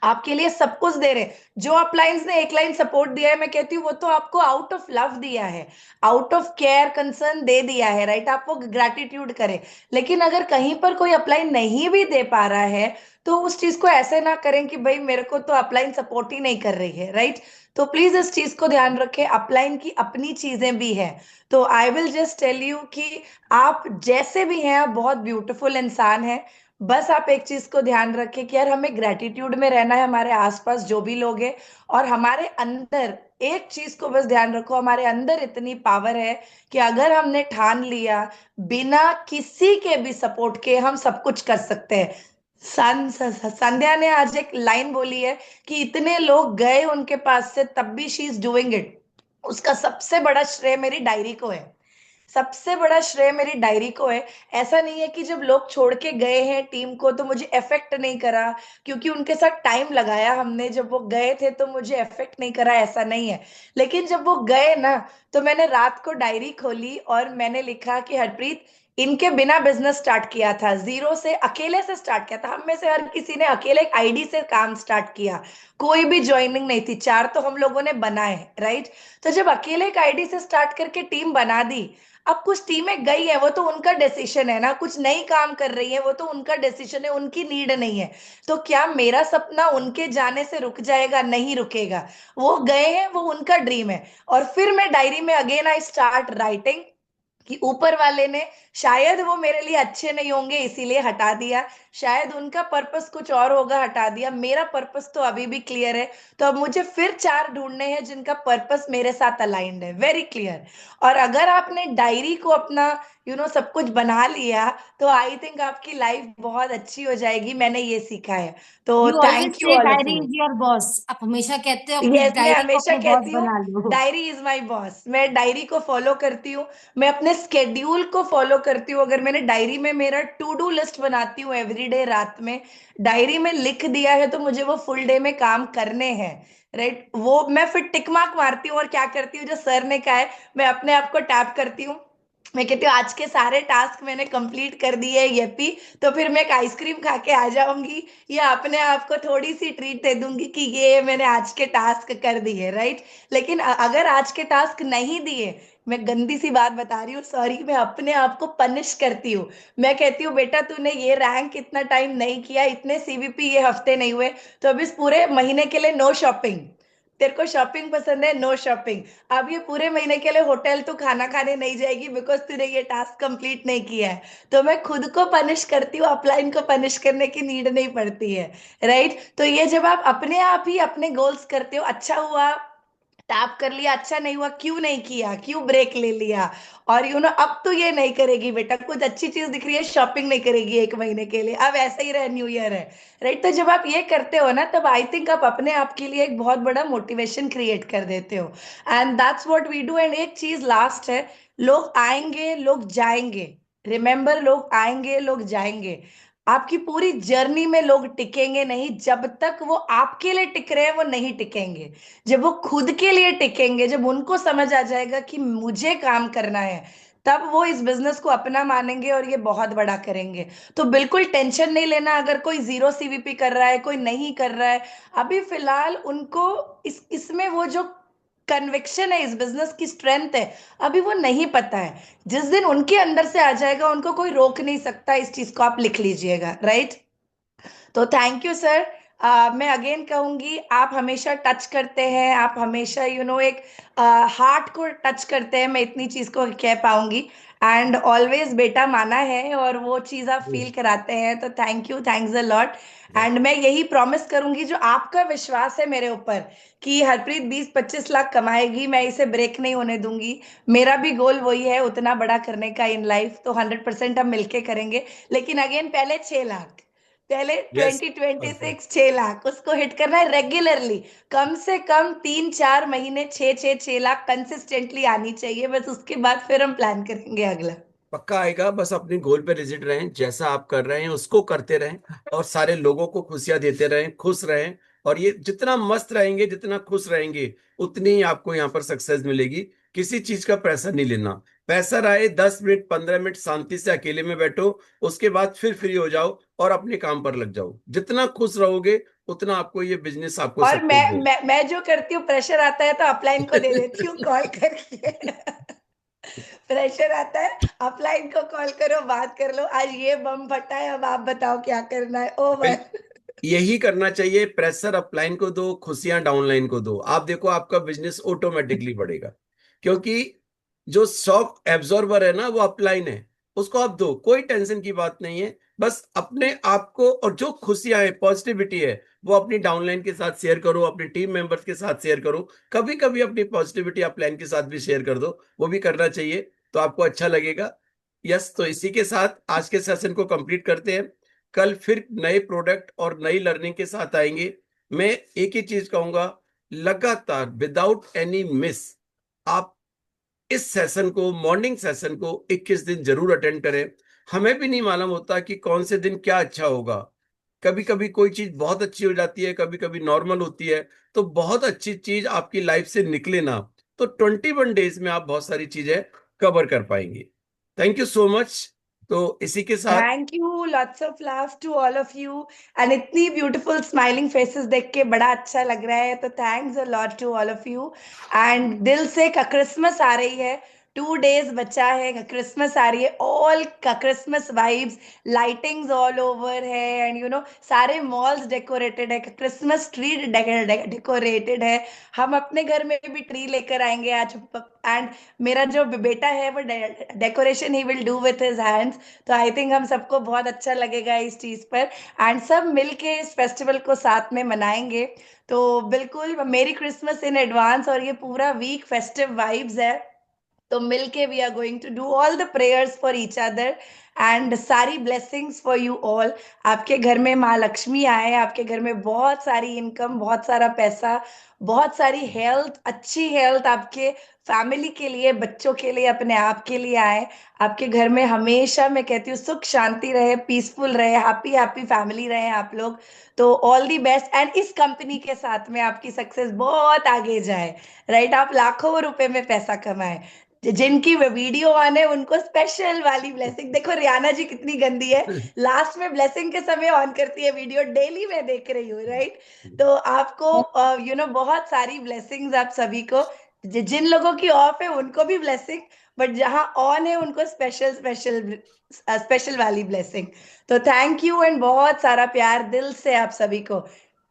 Speaker 2: आपके लिए सब कुछ दे रहे हैं। जो अपलाइंस ने 1 लाइन सपोर्ट दिया है, मैं कहती हूँ वो तो आपको आउट ऑफ लव दिया है, आउट ऑफ केयर कंसर्न दे दिया है, राइट। आप वो ग्रेटिट्यूड करें। लेकिन अगर कहीं पर कोई अपलाइन नहीं भी दे पा रहा है, तो उस चीज को ऐसे ना करें कि भाई मेरे को तो अपलाइन सपोर्ट ही नहीं कर रही है, राइट। तो प्लीज इस चीज को ध्यान रखें, अपलाइन की अपनी चीजें भी हैं। तो I will just tell you कि आप जैसे भी हैं, आप बहुत ब्यूटीफुल इंसान हैं। बस आप एक चीज को ध्यान रखें कि यार हमें ग्रेटिट्यूड में रहना है, हमारे आसपास जो भी लोग हैं, और हमारे अंदर एक चीज को बस ध्यान रखो, हमारे अंदर इतनी पावर है कि अगर हमने ठान लिया, बिना किसी के भी सपोर्ट के हम सब कुछ कर सकते हैं। संध्या ने आज एक लाइन बोली है कि इतने लोग गए उनके पास से, तब भी शी इज डूइंग इट। उसका सबसे बड़ा श्रेय मेरी डायरी को है, सबसे बड़ा श्रेय मेरी डायरी को है। ऐसा नहीं है कि जब लोग छोड़ के गए हैं टीम को तो मुझे इफेक्ट नहीं करा, क्योंकि उनके साथ टाइम लगाया हमने, जब वो गए थे तो मुझे इफेक्ट नहीं करा, ऐसा नहीं है। लेकिन जब वो गए ना, तो मैंने रात को डायरी खोली और मैंने लिखा कि हरप्रीत, इनके बिना बिजनेस स्टार्ट किया था, जीरो से, अकेले से स्टार्ट किया था। हम में से हर किसी ने अकेले एक आईडी से काम स्टार्ट किया, कोई भी ज्वाइनिंग नहीं थी, 4 तो हम लोगों ने बनाए, राइट। तो जब अकेले एक आईडी से स्टार्ट करके टीम बना दी, अब कुछ टीमें गई है, वो तो उनका डिसीजन है ना, कुछ नई काम कर रही है, वो तो उनका डिसीजन है, उनकी नीड नहीं है। तो क्या मेरा सपना उनके जाने से रुक जाएगा? नहीं रुकेगा। वो गए हैं, वो उनका ड्रीम है। और फिर मैं डायरी में अगेन आई स्टार्ट राइटिंग कि ऊपर वाले ने, शायद वो मेरे लिए अच्छे नहीं होंगे इसीलिए हटा दिया, शायद उनका पर्पस कुछ और होगा, हटा दिया। मेरा पर्पस तो अभी भी क्लियर है। तो अब मुझे फिर 4 ढूंढने हैं जिनका पर्पस मेरे साथ अलाइंड है, वेरी क्लियर। और अगर आपने डायरी को अपना सब कुछ बना लिया, तो आई थिंक आपकी लाइफ बहुत अच्छी हो जाएगी। मैंने ये सीखा है। तो
Speaker 1: You always
Speaker 2: thank you
Speaker 1: say
Speaker 2: all of
Speaker 1: diary
Speaker 2: you.
Speaker 1: is your boss. आप हमेशा कहते हो अपनी
Speaker 2: यस, मैं
Speaker 1: डायरी को
Speaker 2: हमेशा
Speaker 1: अपने बॉस
Speaker 2: कहती हूँ
Speaker 1: बना लो।
Speaker 2: Diary is my boss. मैं डायरी को फॉलो करती हूँ, मैं अपने स्केड्यूल को फॉलो करती हूँ। अगर मैंने डायरी में मेरा टू डू लिस्ट बनाती हूँ एवरीडे रात में, डायरी में लिख दिया है तो मुझे वो फुल डे में काम करने हैं, राइट। वो मैं फिर टिक मार्क मारती हूँ और क्या करती हूँ, जो सर ने कहा है मैं अपने आप को टैप करती हूँ। मैं कहती हूँ आज के सारे टास्क मैंने कंप्लीट कर दिए, यपी। तो फिर मैं एक आइसक्रीम खा के आ जाऊंगी, या अपने आप को थोड़ी सी ट्रीट दे दूंगी कि ये मैंने आज के टास्क कर दिए, राइट। लेकिन अगर आज के टास्क नहीं दिए, मैं गंदी सी बात बता रही हूँ, सॉरी, मैं अपने आप को पनिश करती हूँ। मैं कहती हूँ बेटा तूने ये रैंक इतना टाइम नहीं किया, इतने सीवीपी ये हफ्ते नहीं हुए, तो अब इस पूरे महीने के लिए नो शॉपिंग। तेरे को शॉपिंग पसंद है, नो शॉपिंग। अब ये पूरे महीने के लिए होटल तो खाना खाने नहीं जाएगी, बिकॉज तूने ये टास्क कंप्लीट नहीं किया है। तो मैं खुद को पनिश करती हूँ, अपलाइन को पनिश करने की नीड नहीं पड़ती है, राइट। तो ये जब आप अपने आप ही अपने गोल्स करते हो, अच्छा हुआ टैप कर लिया, अच्छा नहीं हुआ क्यों नहीं किया, क्यों ब्रेक ले लिया, और अब तो ये नहीं करेगी बेटा, कुछ अच्छी चीज दिख रही है, शॉपिंग नहीं करेगी एक महीने के लिए, अब ऐसा ही रहे, न्यू ईयर है, राइट। तो जब आप ये करते हो ना, तब आई थिंक आप अपने आप के लिए एक बहुत बड़ा मोटिवेशन क्रिएट कर देते हो। And that's what we do. And एक चीज लास्ट है, लोग आएंगे लोग जाएंगे, रिमेंबर, लोग आएंगे लोग जाएंगे, आपकी पूरी जर्नी में लोग टिकेंगे नहीं। जब तक वो आपके लिए टिक रहे हैं वो नहीं टिकेंगे। जब वो खुद के लिए टिकेंगे, जब उनको समझ आ जाएगा कि मुझे काम करना है, तब वो इस बिजनेस को अपना मानेंगे और ये बहुत बड़ा करेंगे। तो बिल्कुल टेंशन नहीं लेना अगर कोई जीरो सीवीपी कर रहा है, कोई नहीं कर रहा है। अभी फिलहाल उनको इसमें वो जो कन्विक्शन है, इस बिजनेस की स्ट्रेंथ है, अभी वो नहीं पता है। जिस दिन उनके अंदर से आ जाएगा, उनको कोई रोक नहीं सकता। इस चीज को आप लिख लीजिएगा, राइट। तो थैंक यू सर। मैं अगेन कहूंगी, आप हमेशा टच करते हैं, आप हमेशा एक हार्ट को टच करते हैं, मैं इतनी चीज को कह पाऊंगी। एंड ऑलवेज बेटा माना है, और वो चीज आप फील कराते हैं, तो thank you, thanks a lot. And मैं यही प्रॉमिस करूंगी, जो आपका विश्वास है मेरे ऊपर कि हरप्रीत 20-25 लाख कमाएगी, मैं इसे ब्रेक नहीं होने दूंगी। मेरा भी गोल वही है, उतना बड़ा करने का इन लाइफ, तो 100% हम मिलके करेंगे। लेकिन अगेन पहले 6 लाख, पहले
Speaker 3: यस,
Speaker 2: 2026 6 लाख उसको हिट करना है रेगुलरली। कम से कम 3-4 महीने 6-6 6 लाख कंसिस्टेंटली आनी चाहिए, बस उसके बाद फिर हम प्लान करेंगे अगला।
Speaker 3: पक्का आएगा। बस अपने गोल पे रिजिट रहें, जैसा आप कर रहे हैं उसको करते रहें, और सारे लोगों को खुशियां देते रहें, खुश रहें। और ये जितना मस्त रहेंगे, जितना खुश रहेंगे, उतनी ही आपको यहाँ पर सक्सेस मिलेगी। किसी चीज का प्रेशर नहीं लेना। प्रेशर आए 10 मिनट 15 मिनट शांति से अकेले में बैठो, उसके बाद फिर फ्री हो जाओ और अपने काम पर लग जाओ। जितना खुश रहोगे उतना आपको ये बिजनेस आपको
Speaker 2: और
Speaker 3: सक्सेस
Speaker 2: मैं जो करती हूँ, प्रेशर आता है तो अपलाइन को दे देती हूँ कॉल करके। प्रेशर आता है, अपलाइन को कॉल करो, बात कर लो, आज ये बम फटा है, अब आप बताओ क्या करना है,
Speaker 3: देगी।
Speaker 2: ओवर।
Speaker 3: यही करना चाहिए। प्रेशर अपलाइन को दो, खुशियां डाउनलाइन को दो। आप देखो आपका बिजनेस ऑटोमेटिकली बढ़ेगा, क्योंकि जो शॉक एब्जॉर्बर है ना वो अपलाइन है। उसको आप दो, कोई टेंशन की बात नहीं है। बस अपने आप को, और जो खुशियां है, पॉजिटिविटी है, वो अपनी डाउनलाइन के साथ शेयर करो, अपने टीम मेंबर्स के साथ शेयर करो। कभी कभी अपनी पॉजिटिविटी अपलाइन के साथ भी शेयर कर दो, वो भी करना चाहिए, तो आपको अच्छा लगेगा। यस, तो इसी के साथ आज के सेशन को कंप्लीट करते हैं। कल फिर नए प्रोडक्ट और नई लर्निंग के साथ आएंगे। मैं एक ही चीज कहूंगा, लगातार विदाउट एनी मिस आप इस सेशन को, मॉर्निंग सेशन को 21 दिन जरूर अटेंड करें। हमें भी नहीं मालूम होता कि कौन से दिन क्या अच्छा होगा। कभी कभी कोई चीज बहुत अच्छी हो जाती है, कभी कभी नॉर्मल होती है। तो बहुत अच्छी चीज आपकी लाइफ से निकले ना, तो 21 डेज में आप बहुत सारी चीजें कवर कर पाएंगे। Thank you so much. तो इसी के साथ
Speaker 2: thank you, lots of love to all of you. And इतनी ब्यूटीफुल स्माइलिंग फेसेस देख के बड़ा अच्छा लग रहा है, तो thanks a lot to all of you. And दिल से का क्रिसमस आ रही है, 2 डेज बचा है, क्रिसमस आ रही है, ऑल का Christmas vibes, lightings all over है, एंड सारे मॉल्स डेकोरेटेड है, क्रिसमस ट्री डेकोरेटेड है। हम अपने घर में भी ट्री लेकर आएंगे आज। एंड मेरा जो बेटा है वो decoration he will do with his hands. तो आई थिंक हम सबको बहुत अच्छा लगेगा इस चीज पर, एंड सब मिलके इस फेस्टिवल को साथ में मनाएंगे। तो बिल्कुल मेरी क्रिसमस इन एडवांस, और ये पूरा वीक फेस्टिव वाइब्स है। तो मिलके we are going to do all the prayers for each other and सारी ब्लेसिंग्स फॉर यू ऑल। आपके घर में माँ लक्ष्मी आए, आपके घर में बहुत सारी इनकम, बहुत सारा पैसा, बहुत सारी हेल्थ, अच्छी हेल्थ आपके फैमिली के लिए, बच्चों के लिए, अपने आप के लिए आए। आपके घर में हमेशा मैं कहती हूँ सुख शांति रहे, पीसफुल रहे, हैप्पी हैप्पी फैमिली रहे आप लोग। तो ऑल दी बेस्ट एंड इस कंपनी के साथ में आपकी सक्सेस बहुत आगे जाए, राइट? आप लाखों रुपए में पैसा कमाए। जिनकी वीडियो ऑन है उनको स्पेशल वाली ब्लेसिंग। देखो रियाना जी कितनी गंदी है, लास्ट में ब्लेसिंग के समय ऑन करती है वीडियो, डेली मैं देख रही हूँ, राइट? तो आपको बहुत सारी ब्लेसिंग्स आप सभी को। जिन लोगों की ऑफ है उनको भी ब्लेसिंग, बट जहां ऑन है उनको स्पेशल स्पेशल स्पेशल वाली ब्लेसिंग। तो थैंक यू एंड बहुत सारा प्यार दिल से आप सभी को।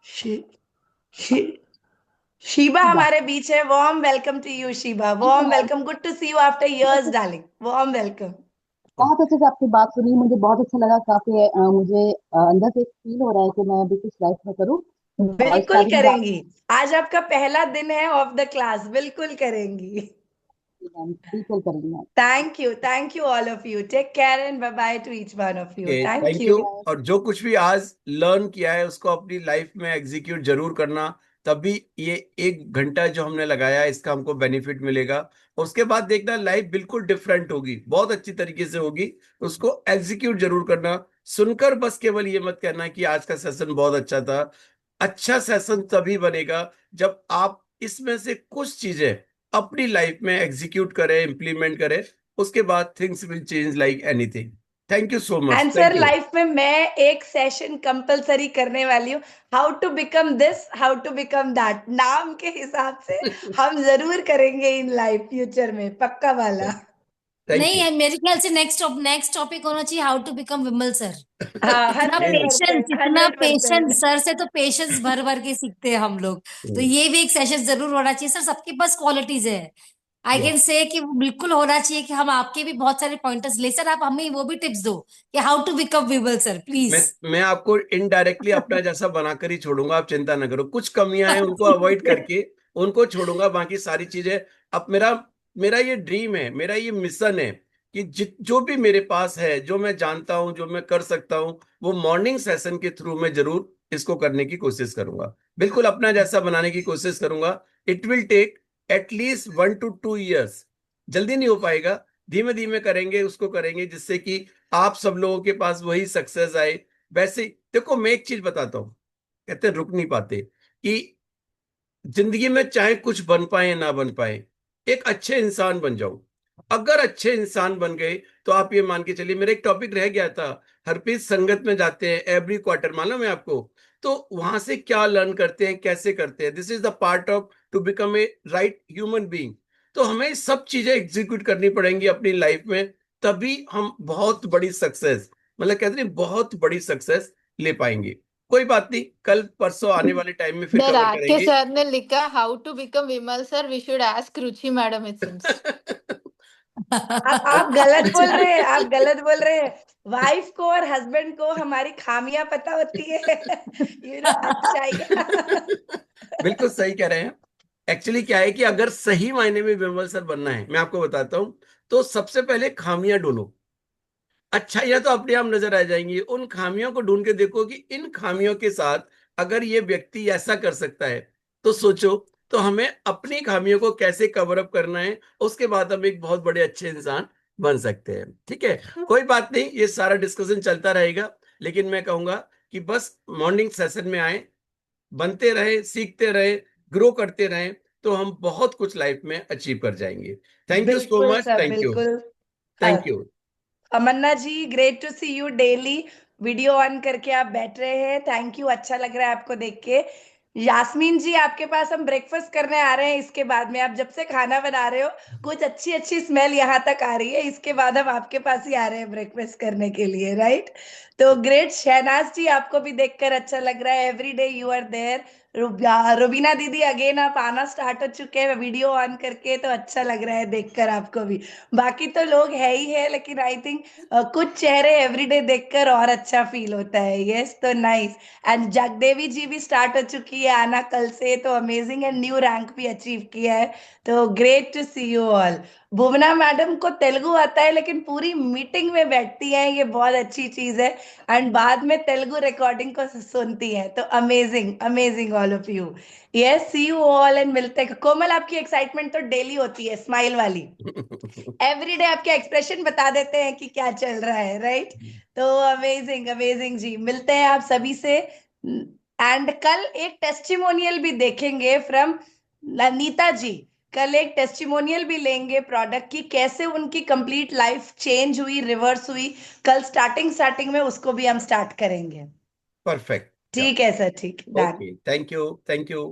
Speaker 2: शी, शी, शीबा हमारे बीच है। Warm welcome to you Sheeba, warm welcome, good to see you after years darling, warm welcome.
Speaker 4: बहुत अच्छे से आपकी बात सुनी, मुझे बहुत अच्छा लगा। काफी मुझे अंदर से फील हो रहा है कि मैं अभी कुछ लाइफ में करूँ। और
Speaker 2: बिल्कुल
Speaker 4: स्टार्टिंग में
Speaker 2: करेंगी, आज आपका पहला दिन है ऑफ द क्लास, बिल्कुल करेंगी।
Speaker 4: बिल्कुल करूंगी मैं।
Speaker 2: Thank you all of you, take care and bye bye to each one of you, thank
Speaker 3: thank you.
Speaker 2: You.
Speaker 3: और जो कुछ भी आज लर्न किया है उसको अपनी लाइफ में एग्जीक्यूट जरूर करना, तभी ये 1 घंटा जो हमने लगाया है इसका हमको बेनिफिट मिलेगा। उसके बाद देखना लाइफ बिल्कुल डिफरेंट होगी, बहुत अच्छी तरीके से होगी। उसको एग्जीक्यूट जरूर करना। सुनकर बस केवल ये मत कहना कि आज का सेशन बहुत अच्छा था। अच्छा सेशन तभी बनेगा जब आप इसमें से कुछ चीजें अपनी लाइफ में एग्जीक्यूट करें, इंप्लीमेंट करें। उसके बाद things will change like anything. Thank you so much.
Speaker 2: And sir
Speaker 3: thank you.
Speaker 2: Life में मैं एक सेशन कंपलसरी करने वाली हूँ, how to become this, how to become that, नाम के हिसाब से हम जरूर करेंगे इन लाइफ फ्यूचर में, पक्का वाला।
Speaker 3: थैंक
Speaker 1: नहीं
Speaker 3: यू।
Speaker 1: है, मेरे ख्याल से नेक्स्ट टॉपिक होना चाहिए how to become Vimal sir.
Speaker 2: हाँ,
Speaker 1: इतना
Speaker 2: 100%,
Speaker 1: इतना पेशेंस
Speaker 2: 100%।
Speaker 1: सर से, तो पेशेंस भर भर के सीखते हैं हम लोग। तो ये भी एक सेशन जरूर होना चाहिए सर, सबके पास क्वालिटीज है। आई
Speaker 3: या
Speaker 1: कैन से कि वो बिल्कुल होना चाहिए कि हम आपके भी बहुत सारे पॉइंटर्स ले सर, आप हमें वो भी टिप्स दो कि how to become Vimal sir
Speaker 3: मैं
Speaker 1: प्लीज।
Speaker 3: मैं आपको इनडायरेक्टली अपना जैसा बनाकर ही छोड़ूंगा, आप चिंता न करो। कुछ कमियां हैं उनको अवॉइड करके उनको छोड़ूंगा, बाकी सारी चीजें। अब मेरा मेरा ये ड्रीम है, मेरा ये मिशन है कि जो भी मेरे पास है, जो मैं जानता हूं, जो मैं कर सकता हूं, वो मॉर्निंग सेशन के थ्रू मैं जरूर इसको करने की कोशिश करूंगा। बिल्कुल अपना जैसा बनाने की कोशिश करूंगा। It will take at least 1 to 2 years। जल्दी नहीं हो पाएगा, धीमे धीमे करेंगे, उसको करेंगे जिससे कि आप सब लोगों के पास वही सक्सेस आए। वैसे ही देखो, मैं एक चीज बताता हूं, कहते हैं रुक नहीं पाते, कि जिंदगी में चाहे कुछ बन पाए या ना बन पाए, एक अच्छे इंसान बन जाओ। अगर अच्छे इंसान बन गए तो आप ये मान के चलिए, मेरा एक टॉपिक रह गया था, हरप्रीत संगत में जाते हैं एवरी क्वार्टर, मालूम है आपको? तो वहां से क्या लर्न करते हैं, कैसे करते हैं, this is the part of to become a right human being. तो हमें सब चीजें एग्जीक्यूट करनी पड़ेंगी अपनी लाइफ में, तभी हम बहुत बड़ी सक्सेस, मतलब कहते हैं बहुत बड़ी सक्सेस ले पाएंगे। कोई बात नहीं, कल परसों आने वाले टाइम में फिर
Speaker 5: The
Speaker 3: कवर
Speaker 5: Rakesh
Speaker 3: करेंगे।
Speaker 5: sir ने लिखा how to become Vimal sir. We should ask Ruchi madam it seems.
Speaker 2: आप गलत बोल रहे हैं, आप गलत बोल रहे हैं। वाइफ को और हस्बैंड को हमारी खामियां पता होती है, अच्छाई।
Speaker 3: बिल्कुल सही कह रहे हैं। एक्चुअली क्या है कि अगर सही मायने में विमल सर बनना है, मैं आपको बताता हूं, तो सबसे पहले खामियां ढूंढो। अच्छाइयां तो अपने आप नजर आ जाएंगी, उन खामियों को ढूंढ के देखो कि इन खामियों के साथ अगर ये व्यक्ति ऐसा कर सकता है, तो सोचो तो हमें अपनी खामियों को कैसे कवर अप करना है। उसके बाद हम एक बहुत बड़े अच्छे इंसान बन सकते हैं। ठीक है, कोई बात नहीं, ये सारा डिस्कशन चलता रहेगा, लेकिन मैं कहूंगा कि बस मॉर्निंग सेशन में आए, बनते रहे, सीखते रहे, ग्रो करते रहे, तो हम बहुत कुछ लाइफ में अचीव कर जाएंगे। थैंक यू सो
Speaker 2: बिल्कुल
Speaker 3: मच।
Speaker 2: Sir,
Speaker 3: thank you.
Speaker 2: बिल्कुल।
Speaker 3: Thank you.
Speaker 2: Amanna ji, great to see you daily, video on करके आप बैठ रहे हैं, थैंक यू, अच्छा लग रहा है आपको देख के। यास्मीन जी, आपके पास हम ब्रेकफास्ट करने आ रहे हैं इसके बाद में, आप जब से खाना बना रहे हो कुछ अच्छी अच्छी स्मेल यहाँ तक आ रही है, इसके बाद हम आपके पास ही आ रहे हैं ब्रेकफास्ट करने के लिए, राइट? तो ग्रेट। शहनाज जी, आपको भी देखकर अच्छा लग रहा है, every day you are there. Rubina दीदी, अगेन आप आना स्टार्ट हो चुके हैं वीडियो ऑन करके, तो अच्छा लग रहा है देखकर आपको भी। बाकी तो लोग है ही है, लेकिन आई थिंक कुछ चेहरे एवरीडे देखकर और अच्छा फील होता है। यस, तो नाइस। एंड जगदेवी जी भी स्टार्ट हो चुकी है आना कल से, तो अमेजिंग, एंड न्यू रैंक भी अचीव किया है, तो great to see you all. Bhuvana madam को तेलुगु आता है लेकिन पूरी मीटिंग में बैठती हैं, ये बहुत अच्छी चीज है। एंड बाद में तेलुगु रिकॉर्डिंग को सुनती हैं, तो amazing amazing all of you. Yes, see you all and मिलते हैं। कोमल, आपकी एक्साइटमेंट तो डेली होती है, स्माइल वाली। एवरीडे आपके एक्सप्रेशन बता देते हैं कि क्या चल रहा है, राइट? तो अमेजिंग अमेजिंग जी, मिलते हैं आप सभी से। एंड कल एक टेस्टिमोनियल भी देखेंगे फ्रॉम नीता जी। कल एक टेस्टिमोनियल भी लेंगे प्रोडक्ट की, कैसे उनकी कंप्लीट लाइफ चेंज हुई, रिवर्स हुई। कल स्टार्टिंग में उसको भी हम स्टार्ट करेंगे।
Speaker 3: परफेक्ट।
Speaker 2: ठीक है सर, ठीक है, done.
Speaker 3: Okay, thank you, thank you.